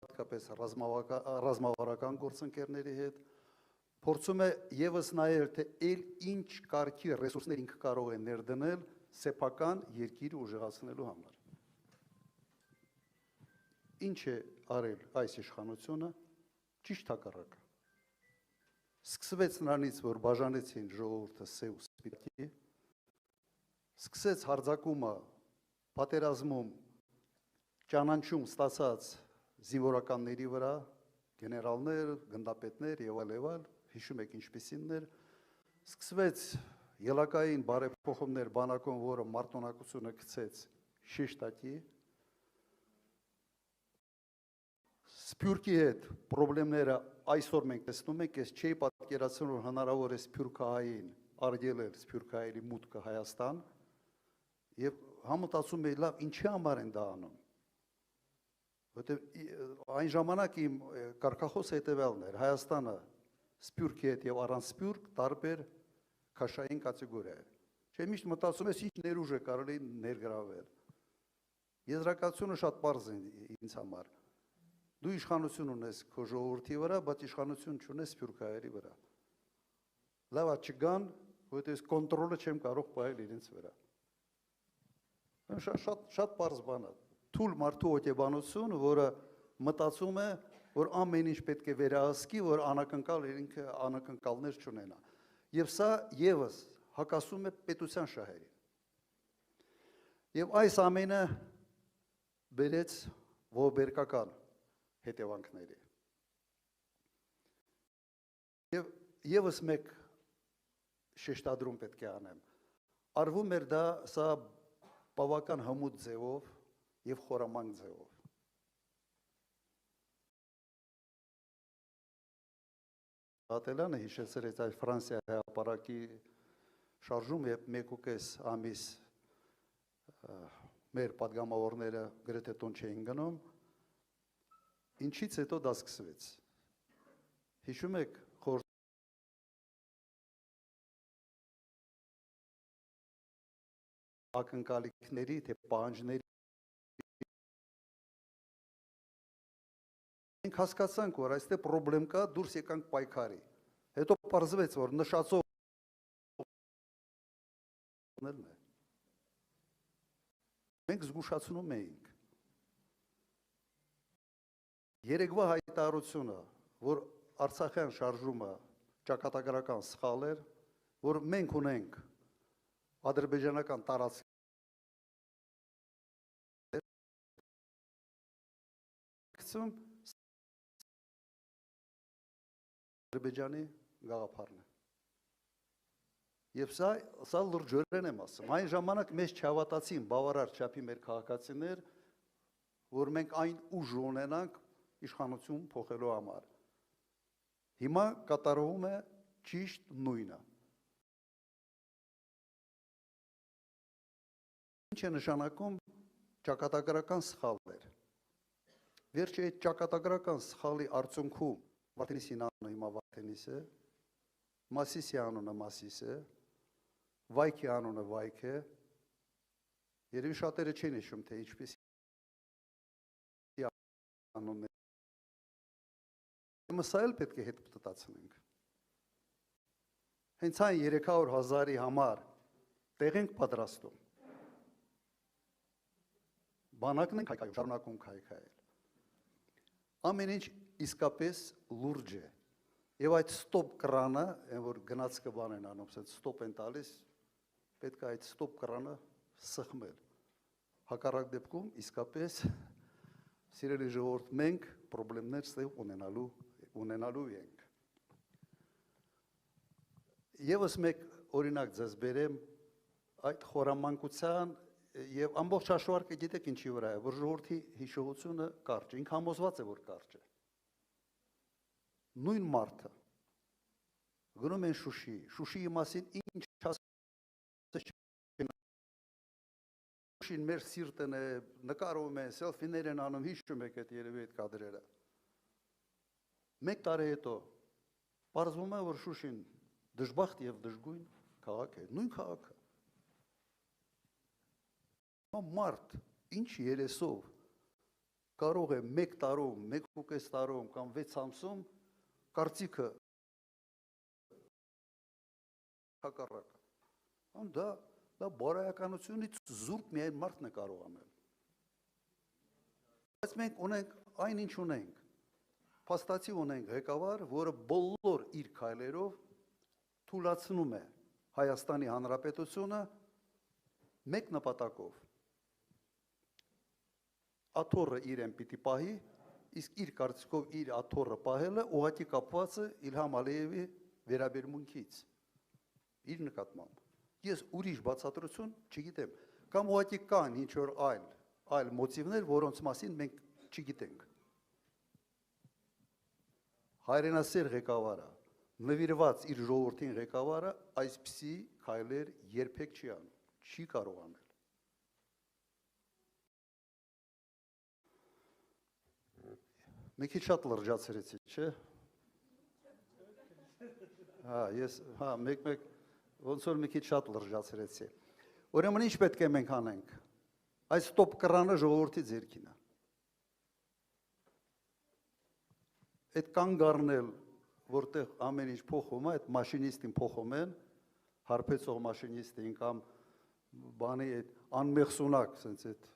հատկապես ռազմավարական գործընկերների հետ, փորձում է եւս նայել, թե ինչ կարգի ռեսուրսներ ինքը կարող է ներդնել սեփական երկիրը ուժեղացնելու համար։ Ինչ է արել այս իշխանությունը, ճիշտ հակառակը։ Սկսվեց նրանից, որ բաժանեցին ժողովուրդը սև ու սպիտակի, սկսեց հարձակումը պատերազմում ճանաչում ստացած զինվորականների վրա, գեներալներ, գնդապետներ եւ այլ, հիշում եք ինչպիսիններ, սկսվեց ելակային բարեփոխումներ բանակում, որը մարտունակությունը գցեց շեշտակի, Սփյուռքի հետ խնդիրները այսօր մենք տեսնում ենք, ես չէի պատկերացնում, որ հնարավոր է սփյուռքահային արգելել սփյուռքահայերի մուտքը Հայաստան, եւ համոզում եի լավ, ինչի համար են դա անում։ Որտեւ այն ժամանակ իմ կարգախոսը հետեւյալն էր, Հայաստանը սփյուռքի հետ եւ առանց սփյուռք տարբեր քաշային կատեգորիա է։ Չէ՞ միշտ մտածում ես ինչ ներուժ է կարելի ներգրավել։ Եզրակացությունը շատ պարզ է ինձ համար։ Դու իշխանություն ունես քո ժողովրդի վրա, բայց իշխանություն չունես սփյուռքահայերի վրա։ Լավ է չգան, որովհետեւ ես կոնտրոլը չեմ կարող պահել իրենց վրա։ Շատ պարզ բան է։ Թույլ մարդու օկեբանություն, որը մտածում է, որ ամեն ինչ պետք է վերահսկի, որ ինքը անակնկալներ չունենա։ Եվ սա եւս հակասում է պետության շահերին։ Եվ այս ամենը բերեց ողբերգական հետևանքների։ Եվ եւս մեկ շեշտադրում պետք է անեմ։ Արվում էր դա սա բավական հմուտ ձևով եւ խորամանկ ձևով։ Ատելյանը հիշեցրեց այս Ֆրանսիայի հրապարակի շարժում, երբ 1.5 ամիս մեր պատգամավորները գրեթե տուն չէին գնում, ինչից հետո դա սկսվեց։ Հիշում եք ակնկալիքների, թե պահանջների մենք հասկացանք, որ այստեղ խնդրեմ կա, դուրս եկանք պայքարի։ Հետո պարզվեց, որ նշածով մենք զգուշացնում էինք։ Երեկվա հայտարարությունը, որ Արցախյան շարժումը ճակատագրական սխալ էր, որ մենք ունենք ադրբեջանական տարածք Ադրբեջանի գաղափարն է։ Եվ սա լրջորեն եմ ասում։ Այն ժամանակ մեզ չհավատացին բավարար չափի մեր քաղաքացիներ, որ մենք այն ուժ ունենանք իշխանություն փոխելու համար։ Հիմա կատարվում է ճիշտ նույնը։ Ինչ է նշանակում ճակատագրական սխալներ։ Վերջի այդ ճակատագրական սխալի արդյունքում Վարդենիսի անունը հիմա Վարդենիս է, Մասիսի անունը Մասիս է, Վայքի անունը Վայք է, երևի շատերը չեն հիշում, թե ինչպես անուններ։ Սա էլ պետք է հետ պտտացնենք։ Հենց այն 300,000-ի համար տեղ ենք պատրաստում։ Բանակն ենք հայկայում, շարունակում հայկայել։ Ամեն ինչ իսկապես լուրջ է։ Եվ այդ ստոպ կրանը, որ գնացքը բան են անում, ստոպ են տալիս, պետք է այդ ստոպ կրանը սխմել։ Հակառակ դեպքում իսկապես սիրելի ժողովուրդ, մենք խնդիրներ ստեղ ունենալու ենք։ Եվս մեկ օրինակ ձեզ բերեմ այդ խորամանկության եւ ամբողջ հաշվարկը գիտեք ինչի վրա է, որ ժողովրդի հիշողությունը կարճ է, ինքը համոզված է, որ կարճ է։ Նույն մարդը գնում են Շուշիի մասին ինչ Շուշին մեր սիրտն է, նկարում են, սելֆիներ են անում, հիշում եք այդ երևի այդ կադրերը։ Մեկ տարի հետո պարզվում է, որ Շուշին դժբախտ եւ դժգույն քաղաք է, նույն քաղաքը։ Մարդ ինչ երեսով կարող է 1 տարում, 1.5 տարում կամ 6 ամսում կարծիքը հակառակը։ Դա բարոյականությունից զուրկ միայն մարդն է կարող անել։ Բայց մենք ունենք այն ինչ ունենք։ Փաստացի ունենք ղեկավար, որը բոլոր իր քայլերով թույլատնում է Հայաստանի Հանրապետությունը մեկ նպատակով։ Աթոռը իրեն պիտի պահի, իսկ իր կարծիքով իր աթոռը պահելը ուղղակի կապված է Իլհամ Ալիևի վերաբերմունքից իր նկատմամբ։ Ես ուրիշ բացատրություն չգիտեմ, կամ ուղղակի կան ինչ-որ այլ մոտիվներ, որոնց մասին մենք չգիտենք։ Հայրենասեր ղեկավարը, նվիրված իր ժողովրդին ղեկավարը այսպիսի քայլեր երբեք չի անում, չի կարող անել։ Մի քիչ շատ լրջացրեցի, չէ՞։ Մեկ ոնց որ մի քիչ շատ լրջացրեցի։ Ուրեմն ինչ պետք է մենք անենք։ Այս ստոպ կռանը ժողովրդի ձեռքին է։ Այդ կանգ առնել, որտեղ ամեն ինչ փոխում է, այդ մաշինիստին փոխում են, հարբեցող մաշինիստին կամ բանի այդ անմեղսունակ, ասենց այդ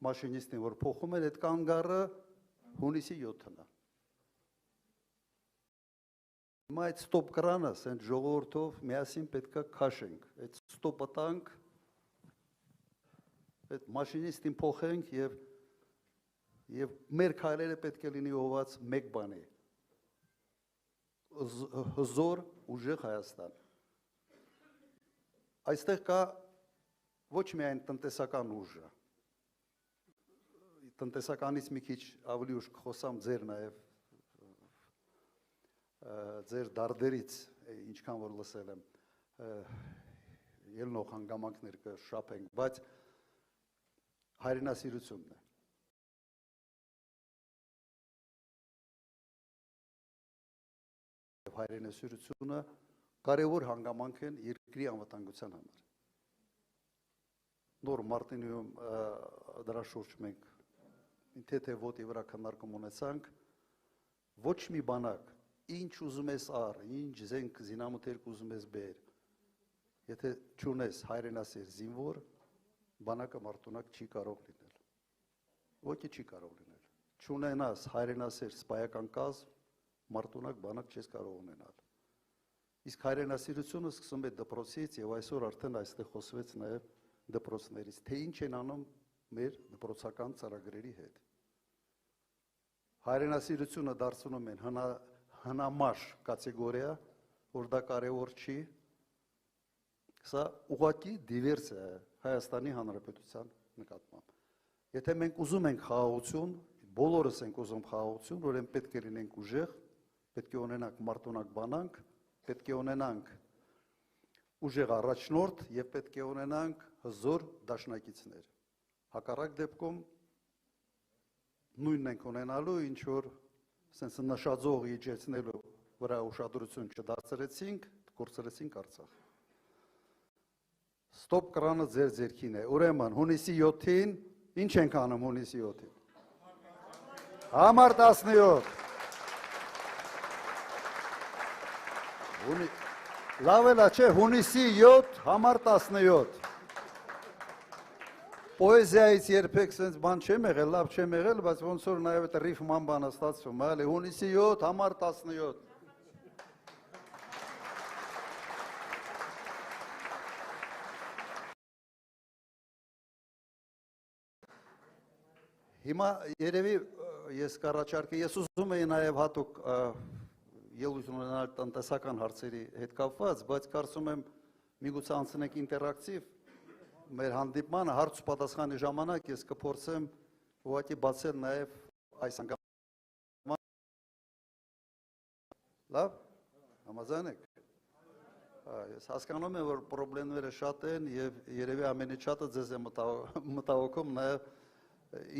մաշինիստին, որ փոխում են, այդ կանգ առը հունիսի 7-ն է։ Հիմա այդ ստոպ կռանը, ասենք ժողովրդով միասին պետք է քաշենք, այդ ստոպը տանք, այդ մաշինիստին փոխենք եւ մեր քայլերը պետք է լինի ուղղված մեկ բանի։ Հզոր ուժեղ Հայաստան։ Այստեղ կա ոչ միայն տնտեսական ուժը։ Տնտեսականից մի քիչ ավելի ուշ կխոսամ ձեր նաև ձեր դարդերից, ինչքան որ լսել եմ, ելնող հանգամանքներ կշապենք, բայց հայրենասիրությունն է։ Հայրենասիրությունը կարևոր հանգամանք են երկրի անվտանգության համար։ Նոր Մարտինիում դրա շուրջ մենք թեթև ոտի վրա քննարկում ունեցանք, ոչ մի բանակ, ինչ ուզում ես առ, ինչ զենք զինամթերք ուզում ես բեր, եթե չունես հայրենասեր զինվոր, բանակը մարտունակ չի կարող լինել։ Ոչի չի կարող լինել։ Չունենաս հայրենասեր սպայական կազմ, մարտունակ բանակ չես կարող ունենալ։ Իսկ հայրենասիրությունը սկսում է դպրոցից եւ այսօր արդեն այստեղ խոսվեց նաեւ դպրոցներից, թե ինչ են անում մեր դպրոցական ծրագրերի հետ։ Հայրենասիրությունը դարձնում են հնամաշ կատեգորիա, որ դա կարևոր չի։ Սա ուղղակի դիվերսիա է Հայաստանի Հանրապետության նկատմամբ։ Եթե մենք ուզում ենք խաղաղություն, բոլորս ենք ուզում խաղաղություն, ուրեմն պետք է լինենք ուժեղ, պետք է ունենանք մարտունակ բանակ, պետք է ունենանք ուժեղ առաջնորդ եւ պետք է ունենանք հզոր դաշնակիցներ։ Հակառակ դեպքում նույնն ենք ունենալու, ինչ որ sense նշաձող իջեցնելու վրա ուշադրություն չդարձրեցինք, կորցրեցինք Արցախ։ Ստոպ կռանը ձեր ձեռքին է։ Ուրեմն հունիսի 7-ին ինչ ենք անում հունիսի 7-ին։ Համար 17։ Լավ է, չէ, հունիսի 7, համար 17։ Պոեզիայից երբեք sense բան չեմ եղել, լավ չեմ եղել, բայց ոնց որ նաև այդ ռիֆման բանը ստացվում է, էլի հունիսի 7, համար 17։ Հիմա երևի ես կառաջարկի, ես ուզում եի նաև հատուկ ելույթ ունենալ տնտեսական հարցերի հետ կապված, բայց կարծում եմ միգուցե անցնենք ինտերակտիվ մեր հանդիպմանը հարց ու պատասխանի ժամանակ ես կփորձեմ ուղղակի բացել նաև այս հանգամանքը։ Լավ, համաձայն եք։ Ես հասկանում եմ, որ պրոբլեմները շատ են եւ երևի ամենից շատը ձեզ է մտահոգում նաև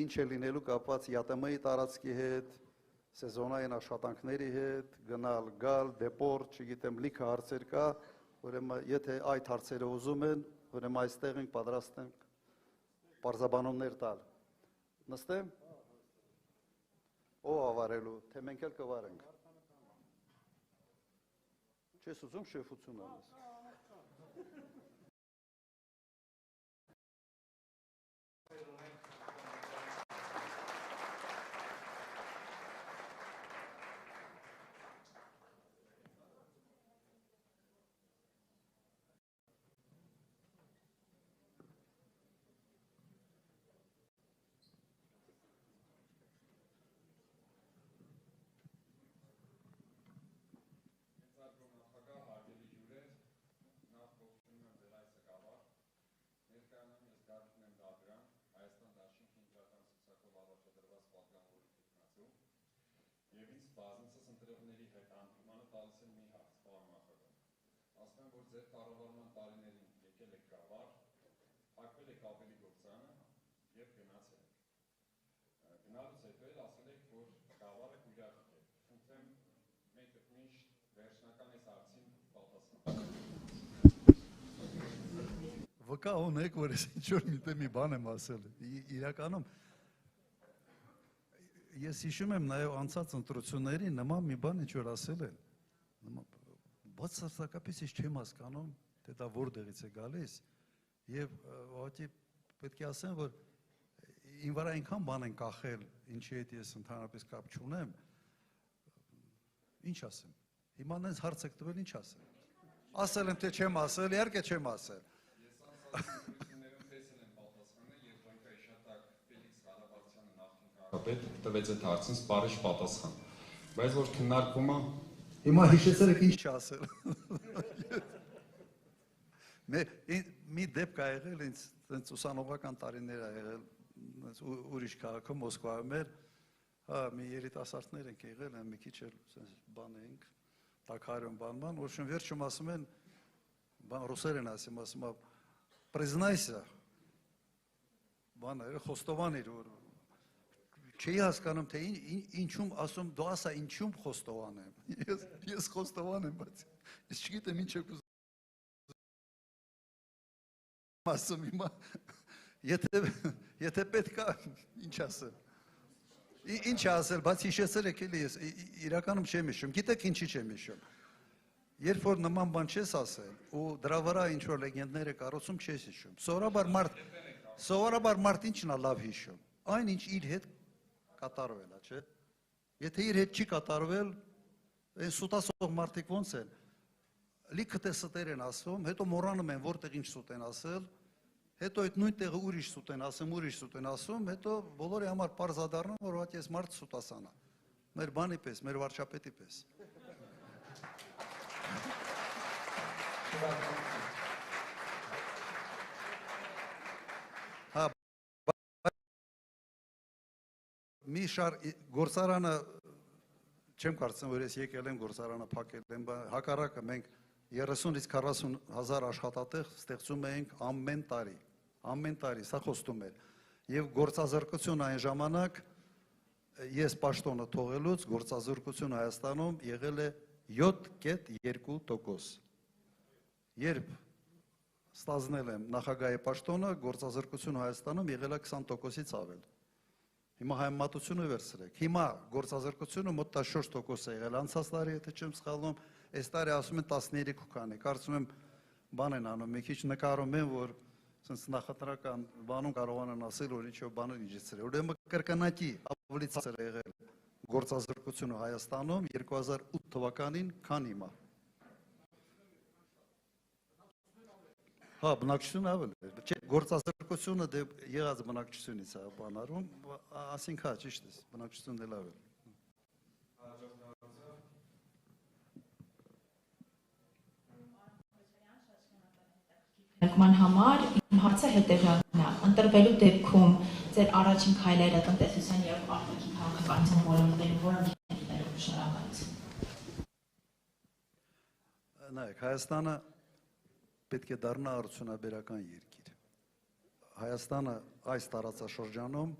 ինչ է լինելու կապված ԵԱՏՄ-ի տարածքի հետ, սեզոնային աշխատանքների հետ, գնալ, գալ, դեպորտ, չգիտեմ, լիքը հարցեր կա, ուրեմն եթե այդ հարցերը ուզում են, ուրեմն այստեղ ենք պատրաստ ենք պարզաբանումներ տալ։ Նստեմ։ Ո ավարելու, թե մենք էլ կվարենք։ Չես ուզում շեֆություն անես։ հարցերում, եւ ինձ բազմիցս ընտրողների հետ հանդիպմանը տալիս են մի հարց, պարոն նախագահ։ Ասում են, որ ձեր կառավարման տարիներին եկել եք գավառ, փակվել եք ավելի գործարանը եւ գնացել եք։ Գնալուց հետո էլ ասել եք, որ գավառը կույրախիկ է։ Խնդրեմ, մեկ միշտ վերջնական այս հարցին պատասխան։ Վկա ունեք, որ ես ինչ-որ մի բան եմ ասել։ Իրականում ես հիշում եմ նաև անցած ընտրությունների նման մի բան ինչ-որ ասել են։ Բացարձակապես ես չեմ հասկանում, թե դա որտեղից է գալիս, եւ ուղղակի պետք է ասեմ, որ ինձ վրա այնքան բան են կախել, ինչի հետ ես ընդհանրապես կապ չունեմ, ինչ ասեմ։ Հիմա նենց հարց եք տվել, ինչ ասեմ։ Ասել եմ, թե չեմ ասել, իհարկե չեմ ասել։ Պետ տվեց այդ հարցին սպառիչ պատասխան, բայց որ քննարկումը հիմա հիշեցել եք ինչ չասել։ Մի դեպք ա եղել ինձ ուսանողական տարիներ ա եղել ուրիշ քաղաքում Մոսկվայում էր, մի երիտասարդներ ենք եղել, մի քիչ էլ բան էինք, տաքարյուն բանման, որ շն վերջում ասում են, ռուսեր են ասում, «Признайся», բանը խոստովան էր, որ չի հասկանում, թե ինչում ասում, դու ասա ինչում խոստովան եմ, ես խոստովան եմ, բայց ես չգիտեմ ինչ եք ուզում ասում հիմա, եթե պետք է, ինչ ասել, ինչ ասել, բայց հիշեցել եք էլի ես, իրականում չեմ հիշում, գիտեք ինչի չեմ հիշում, երբ որ նման բան չես ասել, ու դրա վրա ինչ-որ լեգենդներ է կառուցում, չես հիշում, սովորաբար մարդ ինչն է լավ հիշում, այն ինչ իր հետ կատարվել է, չէ, եթե իր հետ չի կատարվել, այն սուտասող մարդիկ ոնց են, լիքը թե ստեր են ասում, հետո մոռանում են որտեղ ինչ սուտ են ասել, հետո այդ նույն տեղը ուրիշ սուտ են ասում, հետո բոլորի համար պարզ է դառնում, որ ուղղակի այս մարդը սուտասան է, մեր բանի պես, մեր վարչապետի պես։ Մի շար գործարանը, չեմ կարծում, որ ես եկել եմ գործարանը փակել եմ, հակառակը մենք 30-ից 40 հազար աշխատատեղ ստեղծում էինք ամեն տարի, սա խոստում էր, և գործազրկությունը այն ժամանակ, ես պաշտոնը թողելուց, գործազրկությունը Հայաստանում եղել է 7.2%, երբ ստազնել եմ նախագահի պաշտոնը, գործազրկությունը Հայաստանում եղել է 20%-ից ավել, հիմա հայմատությունը վերցրեք, հիմա գործազրկությունը մոտ 14% է եղել, անցած տարի, եթե չեմ սխալվում, այս տարի ասում են 13 քանի, կարծում եմ բան են անում, մի քիչ նկարում են, որ նախընտրական բանում կարողան են ասել, որ ինչ-որ բաներ իջեցրել, ուրեմն կրկնակի ավելի ցածր է եղել գործազրկությունը Հայաստանում 2008 թվականին, քան հիմա։ Հա, բնակչությունը ավել է, գործազրկությունը եղած բնակչությունից է բանարում, ասինք հա, ճիշտ ես, բնակչությունն էլ ավել։ Ման համար իմ հարցը հետևյալն է, ընտրվելու դեպքում ձեր առաջին քայլերը տնտեսության և արտաքին քաղաքականության ոլորտներում որոնք են լինելու շնորհակալություն։ Նայեք, Հայաստանը պետք է դառնա արդյունաբերական երկիր։ Հայաստանը այս տարածաշրջանում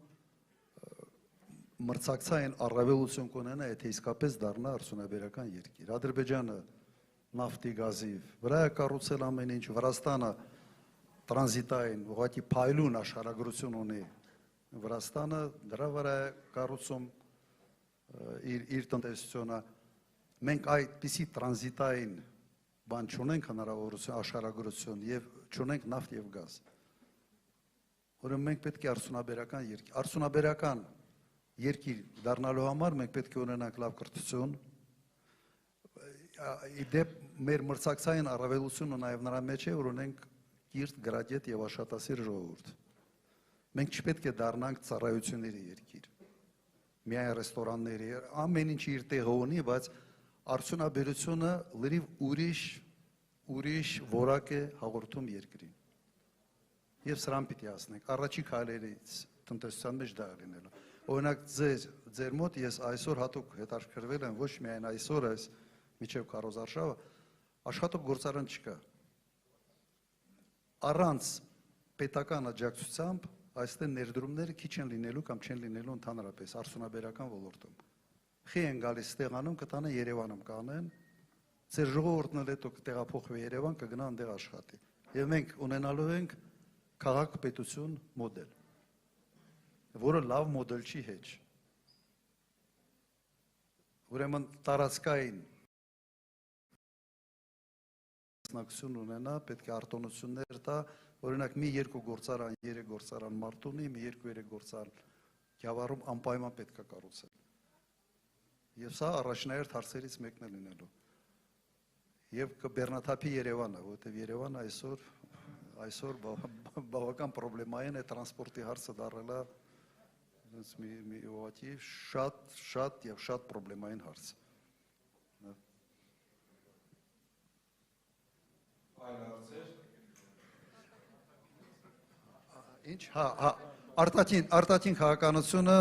մրցակցային առավելություն կունենա, եթե իսկապես դառնա արդյունաբերական երկիր։ Ադրբեջանը նավթի գազի վրա է կառուցել ամեն ինչ, Վրաստանը տրանզիտային, ուղղակի փայլուն աշխարհագրություն ունի, Վրաստանը դրա վրա է կառուցում իր տնտեսությունը, մենք այդպիսի տրանզիտային բան չունենք հնարավորություն աշխարհագրություն եւ չունենք նավթ եւ գազ։ Ուրեմն մենք պետք է արդյունաբերական երկիր դառնալու համար մենք պետք է ունենանք լավ կրթություն, իդեպ մեր մրցակցային առավելությունը նաև նրա մեջ է, որ ունենք կիրթ, գրագետ եւ աշխատասեր ժողովուրդ։ Մենք չպետք է դառնանք ծառայությունների երկիր։ Միայն ռեստորանների, ամեն ինչ իր տեղը ունի, բայց արդյունաբերությունը լրիվ ուրիշ որակ է հաղորդում երկրին։ Եվ սրան պիտի ասնենք, առաջին քայլերից տնտեսության մեջ դա լինելու։ Օրինակ ձեր մոտ ես այսօր հատուկ հետաքրքրվել եմ ոչ միայն այսօր այս միջև քարոզարշավը, աշխատող գործարան չկա։ Առանց պետական աջակցությամբ այստեղ ներդրումները քիչ են լինելու կամ չեն լինելու ընդհանրապես արդյունաբերական ոլորտում։ Խի են գալիս ստեղանում կտանը Երևանում կանեն, ձեր ժողովուրդն էլ հետո կտեղափոխվի Երևան, կգնա այնտեղ աշխատի։ Եվ մենք ունենալու ենք քաղաք պետություն մոդել, որը լավ մոդել չի հեչ։ Ուրեմն տարածքային մասնակցություն ունենա, պետք է արտոնություններ տա, օրինակ մի 2 գործարան, 3 գործարան Մարտունի, մի 2-3 գործարան Գյավառում անպայման պետք է կառուցել։ Եվ սա առաջնահերթ հարցերից մեկն է լինելու։ Եվ կբեռնաթափի Երևանը, որովհետև Երևանը այսօր բավական պրոբլեմային է, տրանսպորտի հարցը դառել է մի ուղղակի շատ պրոբլեմային հարց։ Այլ հարցեր։ Ինչ, արտաքին քաղաքականությունը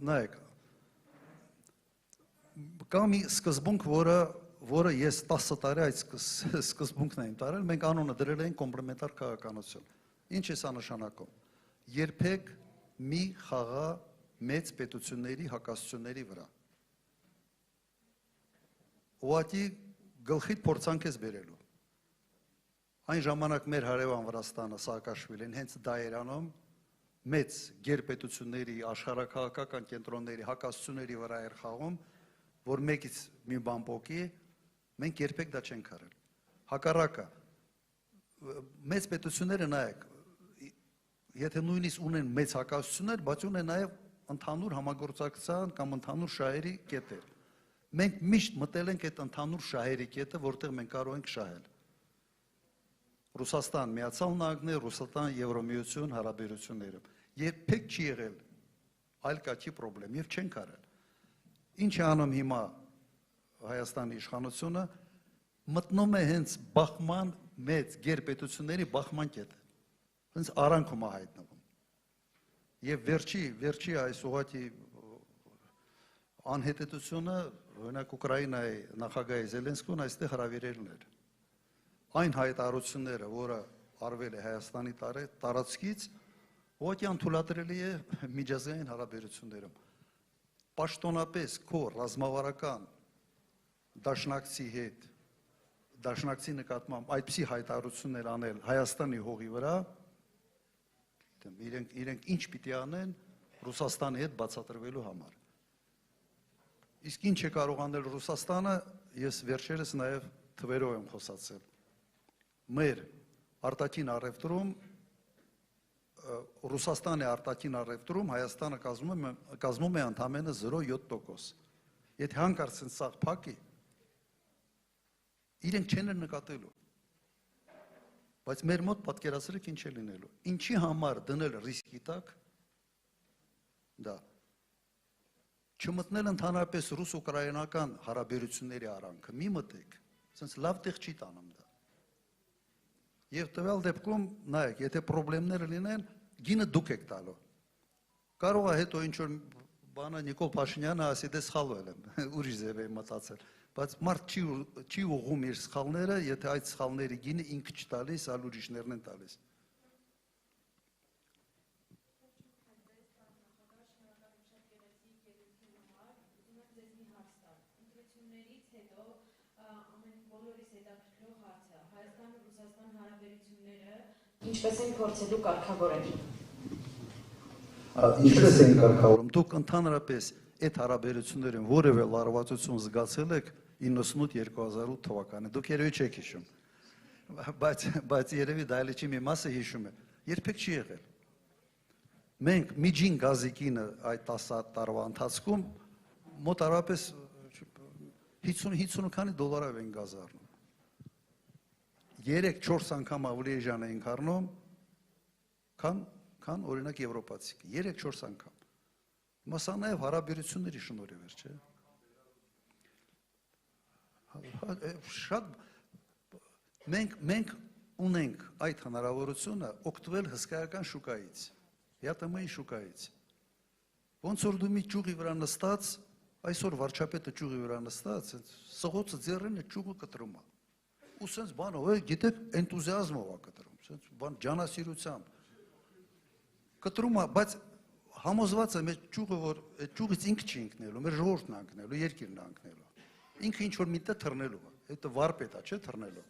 նայեք, կա մի սկզբունք, որը ես 10 տարի այդ սկզբունքն եմ տարել, մենք անունը դրել ենք կոմպլեմենտար քաղաքականություն։ Ինչ է սա նշանակում։ Երբեք մի խաղա մեծ պետությունների հակասությունների վրա։ Ուղղակի գլխիդ փորձանք ես բերելու։ Այն ժամանակ մեր հարևան Վրաստանը, Սաակաշվիլին հենց դա էր անում, մեծ գերպետությունների, աշխարհաքաղաքական կենտրոնների հակասությունների վրա էր խաղում, որ մեկից մի բան փոկի, մենք երբեք դա չենք արել։ Հակառակը, մեծ պետությունները նայեք, եթե նույնիսկ ունեն մեծ հակասություններ, բայց ունեն նաև ընդհանուր համագործակցության կամ ընդհանուր շահերի կետեր։ Մենք միշտ մտել ենք այդ ընդհանուր շահերի կետը, որտեղ մենք կարող ենք շահել։ Ռուսաստան, Միացյալ Նահանգներ, Ռուսաստան, Եվրոմիություն հարաբերությունները։ Երբեք չի եղել այլ կարգի խնդրեմ եւ չենք արել։ Ինչ է անում հիմա Հայաստանի իշխանությունը, մտնում է հենց բախման մեծ գերպետությունների բախման կետը։ Հենց արանքում է հայտնվում։ Եվ վերջի այս ուղղակի անհետեցությունը, օրինակ Ուկրաինայի նախագահ Զելենսկին այստեղ հրավիրելն էր։ Այն հայտարարությունները, որը արվել է Հայաստանի տարածքից, ուղղակի անթույլատրելի է միջազգային հարաբերություններում։ Պաշտոնապես քո ռազմավարական դաշնակցի հետ, դաշնակցի նկատմամբ այդպիսի հայտարարություններ անել Հայաստանի հողի վրա, իրենք ինչ պիտի անեն Ռուսաստանի հետ բացատրվելու համար։ Իսկ ինչ է կարող անել Ռուսաստանը, ես վերջերս նաև թվերով եմ խոսացել։ Մեր արտաքին առևտրում, Ռուսաստանի արտաքին առևտրում Հայաստանը կազմում է ընդամենը 0.7%։ Եթե հանկարծ սա փակի, իրենք չեն նկատելու։ Բայց մեր մոտ պատկերացրեք ինչ է լինելու։ Ինչի համար դնել ռիսկի տակ դա։ Չմտնել ընդհանրապես ռուս-ուկրաինական հարաբերությունների արանքը, մի մտեք, ասենց լավ տեղ չի տանում դա։ Եվ տվյալ դեպքում, նայեք, եթե խնդիրներ լինեն, գինը դուք եք տալու։ Կարող է հետո ինչ-որ բանը Նիկոլ Փաշինյանը ասի, դե սխալվել եմ, ուրիշ ձև եմ մտածել, բայց մարդ չի ուղղում իր սխալները, եթե այդ սխալների գինը ինքը չտալիս, այլ ուրիշներն են տալիս։ Ինչպես են փորձելու կարգավորել։ Ինչպես են կարգավորում։ Դուք ընդհանրապես այդ հարաբերություններին որևէ լարվածություն զգացել եք 98-2008 թվականին։ Դուք երևի չեք հիշում։ Բայց երևի դայլիչի մի մասը հիշում է։ Երբեք չի եղել։ Մենք միջին գազի գինը այդ 10 տարվա ընթացքում մոտարապես 50 քանի դոլարով են գազ առնում։ 3-4 անգամ ավելի էժան ենք առնում, քան օրինակ եվրոպացիք, 3-4 անգամ։ Մասա նաև հարաբերությունների շնորհիվ էր, չէ՞։ Շատ մենք ունենք այդ հնարավորությունը օգտվել հսկայական շուկայից, ԵՏՄ-ի շուկայից։ Ոնց որ դու մի ճյուղի վրա նստած, այսօր վարչապետը ճյուղի վրա նստած, սղոցը ձեռին է ճյուղը կտրում է։ Ու սենց բանով է, գիտեք, էնտուզիազմով է կտրում, սենց բան ջանասիրությամբ։ Կտրում է, բայց համոզված է մեր ճյուղը, որ այդ ճյուղից ինքը չի ընկնելու, մեր ժողովուրդն է ընկնելու, երկիրն է ընկնելու։ Ինքը ինչ որ միտեղ թռնելու է, դա վարպետ է, չէ՞ թռնելու։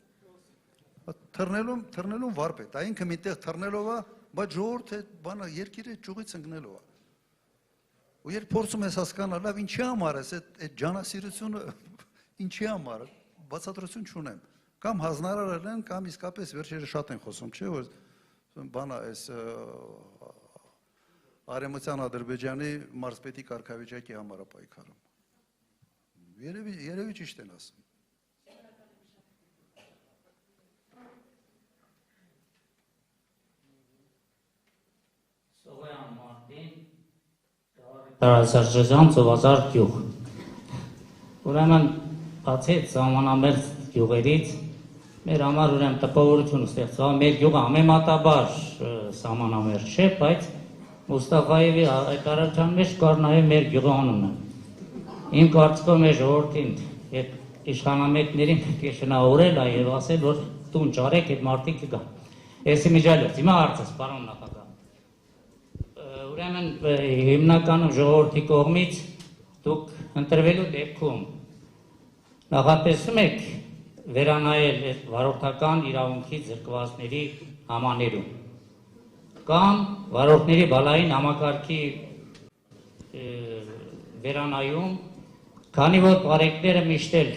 Թռնելուն վարպետ, ինքը միտեղ թռնելով է, բայց ժողովուրդը բանը երկիրը ճյուղից ընկնելու է։ Ու երբ փորձում ես հասկանալ, լավ, ինչի համար է այդ ջանասիրությունը, ինչի համար է, բացատրություն չունեմ։ Կամ հանձնարարել են, կամ իսկապես վերջերս շատ են խոսում, չէ՞ որ բանը այս Արևմտյան Ադրբեջանի մարզպետի կարգավիճակի համար է պայքարում։ Երևի ճիշտ են ասում։ Սողոյան Մարտին, Տարասարժան ծովազար գյուղ։ Ուրեմն բացի սահմանամերձ գյուղերից մեր համար ուրեմն տպավորություն ստեղծવા մեր գյուղը ամենատաբար սահմանամերձ չէ, բայց Մուստաֆայևի հայտարարության մեջ կար նաև մեր գյուղի անունը։ Իմ կարծիքով մեր ժողովրդին այդ իշխանամետներին պետք է շնորհել եւ ասել, որ տուն ճարեք այդ մարդիկ կգան։ Էսի միջալով, հիմա հարցս, պարոն նախագահ։ Ուրեմն հիմնականում ժողովրդի կողմից դուք ընտրվելու դեպքում նախատեսում եք վերանայել այդ վարորդական իրավունքի զրկվածների համաներում կամ վարորդների բալային համակարգի վերանայում, քանի որ բարեկները միշտ էլ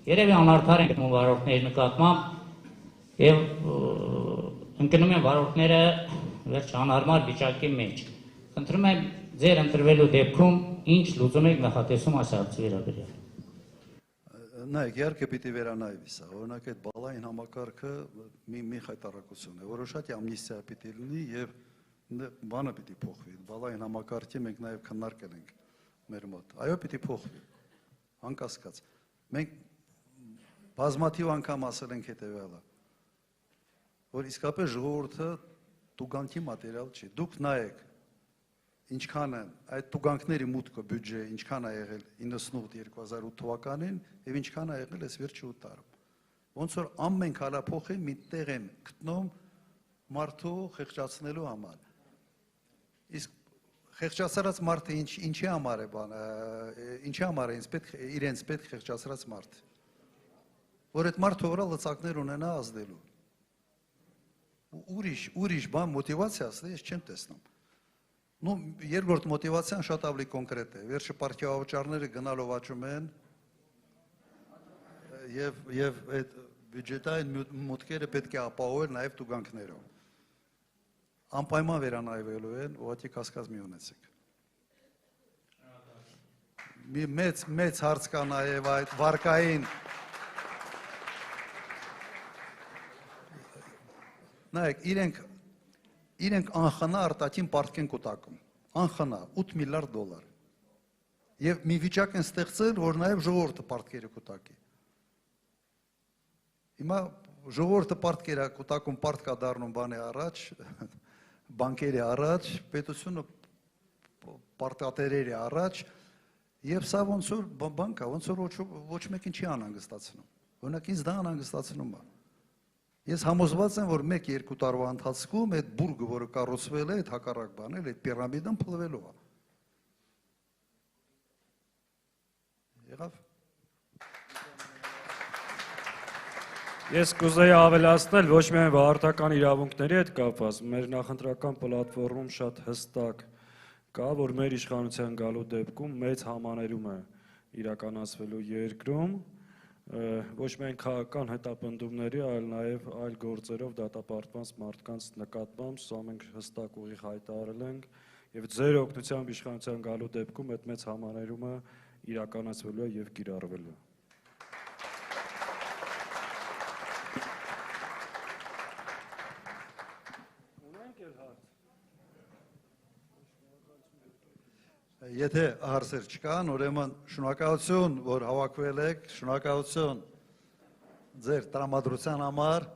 երևի անարդար են վարորդների նկատմամբ եւ ընկնում են վարորդները վերջ անհարմար վիճակի մեջ։ Խնդրում եմ ձեր ընտրվելու դեպքում ինչ լուծում եք նախատեսում այս հարցի վերաբերյալ։ Նայեք, իհարկե պիտի վերանայվի սա, օրինակ այդ բալային համակարգը մի խայտարակություն է, որոշակի ամնիստիա պիտի լինի եւ բանը պիտի փոխվի, բալային համակարգի մենք նաեւ քննարկել ենք մեր մոտ, այո պիտի փոխվի, անկասկած։ Մենք բազմաթիվ անգամ ասել ենք հետեւյալը, որ իսկապես ժողովուրդը տուգանքի մատերիալ չի, դուք նայեք ինչքան են այդ տուգանքների մուտքը բյուջե, ինչքան է եղել 98-2008 թվականին եւ ինչքան է եղել այս վերջի 8 տարում։ Ոնց որ ամեն քալափոխի մի տեղ են գտնում մարդու խեղճացնելու համար։ Իսկ խեղճացած մարդը ինչի համար է բանը, ինչի համար է իրենց պետք խեղճացած մարդ։ Որ այդ մարդը վրա լծակներ ունենա ազդելու։ Ուրիշ բան մոտիվացիա, ես չեմ տեսնում։ Ну, երկրորդ մոտիվացիան շատ ավելի կոնկրետ է։ Վերջը պարտիավաճառները գնալով աճում են եւ այդ բյուջետային մուտքերը պետք է ապահովել նաեւ տուգանքներով։ Անպայման վերանայվելու են, ուղղակի կասկած մի ունեցեք։ Մի մեծ հարց կա նաեւ այդ վարկային նայեք, իրենք անխնա արտաքին պարտք են կուտակում, անխնա, 8 միլիարդ դոլար։ Եվ մի վիճակ են ստեղծել, որ նաև ժողովուրդը պարտքերը կուտակի։ Հիմա ժողովուրդը պարտքերը կուտակում, պարտքա դառնում բանի առաջ, բանկերի առաջ, պետությունը պարտատերերի առաջ, եւ սա ոնց որ բան կա, ոնց որ ոչ մեկին չի անհանգստացնում։ Օրինակ ինձ դա անհանգստացնում է։ Ես համոզված եմ, որ 1-2 տարվա ընթացքում այդ բուրգը, որը կառուցվել է, այդ հակառակ բանը, այդ պիրամիդան փլվելու է։ Եղավ։ Ես կուզեի ավելացնել ոչ միայն վարորդական իրավունքների հետ կապված, մեր նախընտրական պլատֆորմում շատ հստակ կա, որ մեր իշխանության գալու դեպքում մեծ համաներում է իրականացվելու երկրում, ոչ միայն քաղաքական հետապնդումների, այլ նաև այլ գործերով դատապարտված մարդկանց նկատմամբ, սա մենք հստակ ուղիղ հայտարարել ենք, եւ ձեր օգնությամբ իշխանության գալու դեպքում այդ մեծ համաներումը իրականացվելու է եւ կիրառվելու է։ Եթե հարցեր չկան, ուրեմն շնորհակալություն, որ հավաքվել եք, շնորհակալություն ձեր տրամադրության համար,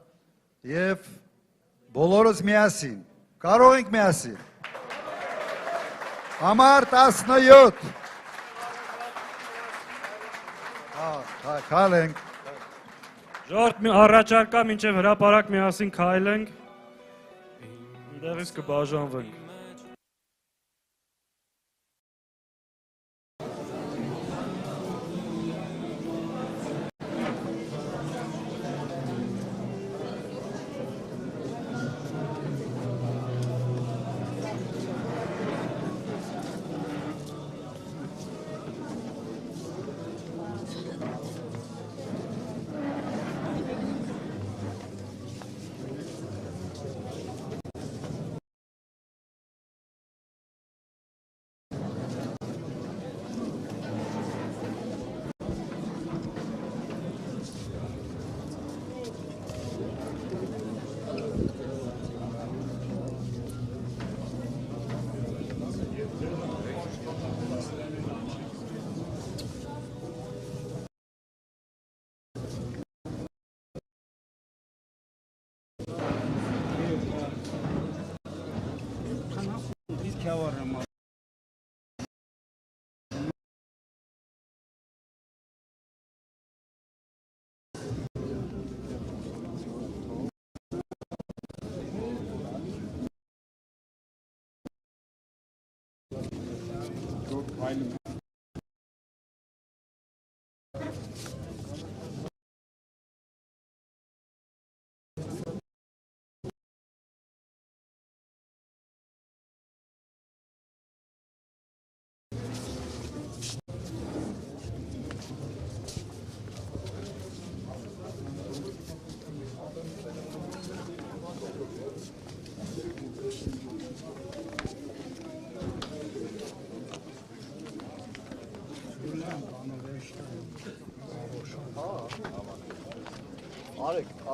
Եվ բոլորս միասին, կարող ենք միասին։ Համար 17։ Քայլենք։ Ժողովուրդ առաջարկա մինչև հրապարակ միասին քայլենք։ Դերից կբաժանվենք։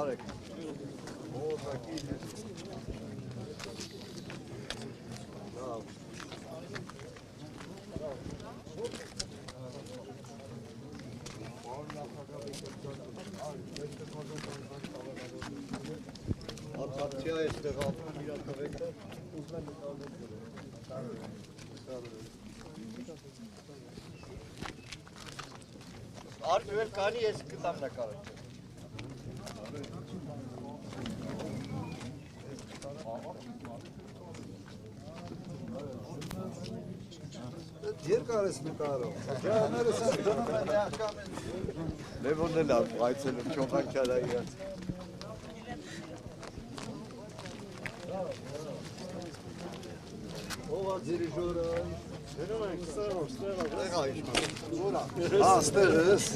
Արեք։ Արտաքսիա այստեղ ապրում իր տղեկը ուզում Արտվել կանի ես կտամ նկարը Երկար ես նկարով Ջաներս են դնում են նախկամ են Լևոնն էլ այցելում չողանքյալայի հետ Ով դիրիժորը Դնում ենք ստեղա իշխան Ստեղ ես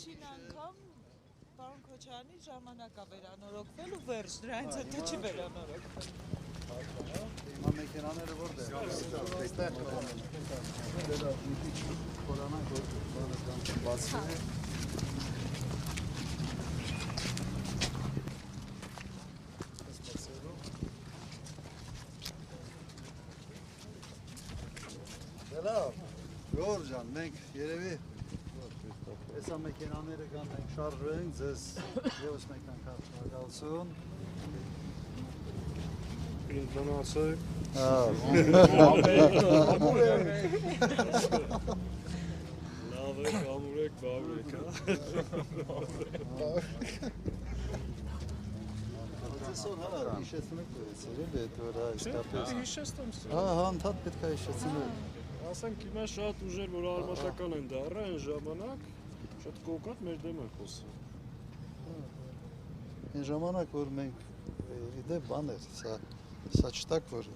Առաջին անգամ պարոն Քոչարյանի ժամանակա վերանորոգվել ու վերջ, դրա հենց հետո չի վերանորոգվել։ Հիմա մեքենաները որտեղ են։ Խորանանք որ բացի։ Լավ, Ժորժ ջան, մենք երևի Հեսա մեքենաները կան, մենք շարժվենք, ձեզ ևս մեկ անգամ շնորհակալություն։ Ինձ մնացեք։ Լավ եք, ամուր եք, բավ եք, Այսօր հա հիշեցնեք դերել է դորա իսկապես։ Հիշեցնում սա։ Հա, հանդարտ պետք է հիշեցնել։ Ասենք հիմա շատ ուժեր, որ արմատական են դառը, այն ժամանակ շատ կոկատ մեր դեմ են խոսում։ Այն ժամանակ որ մենք իդե բան էր, սա չտակ որ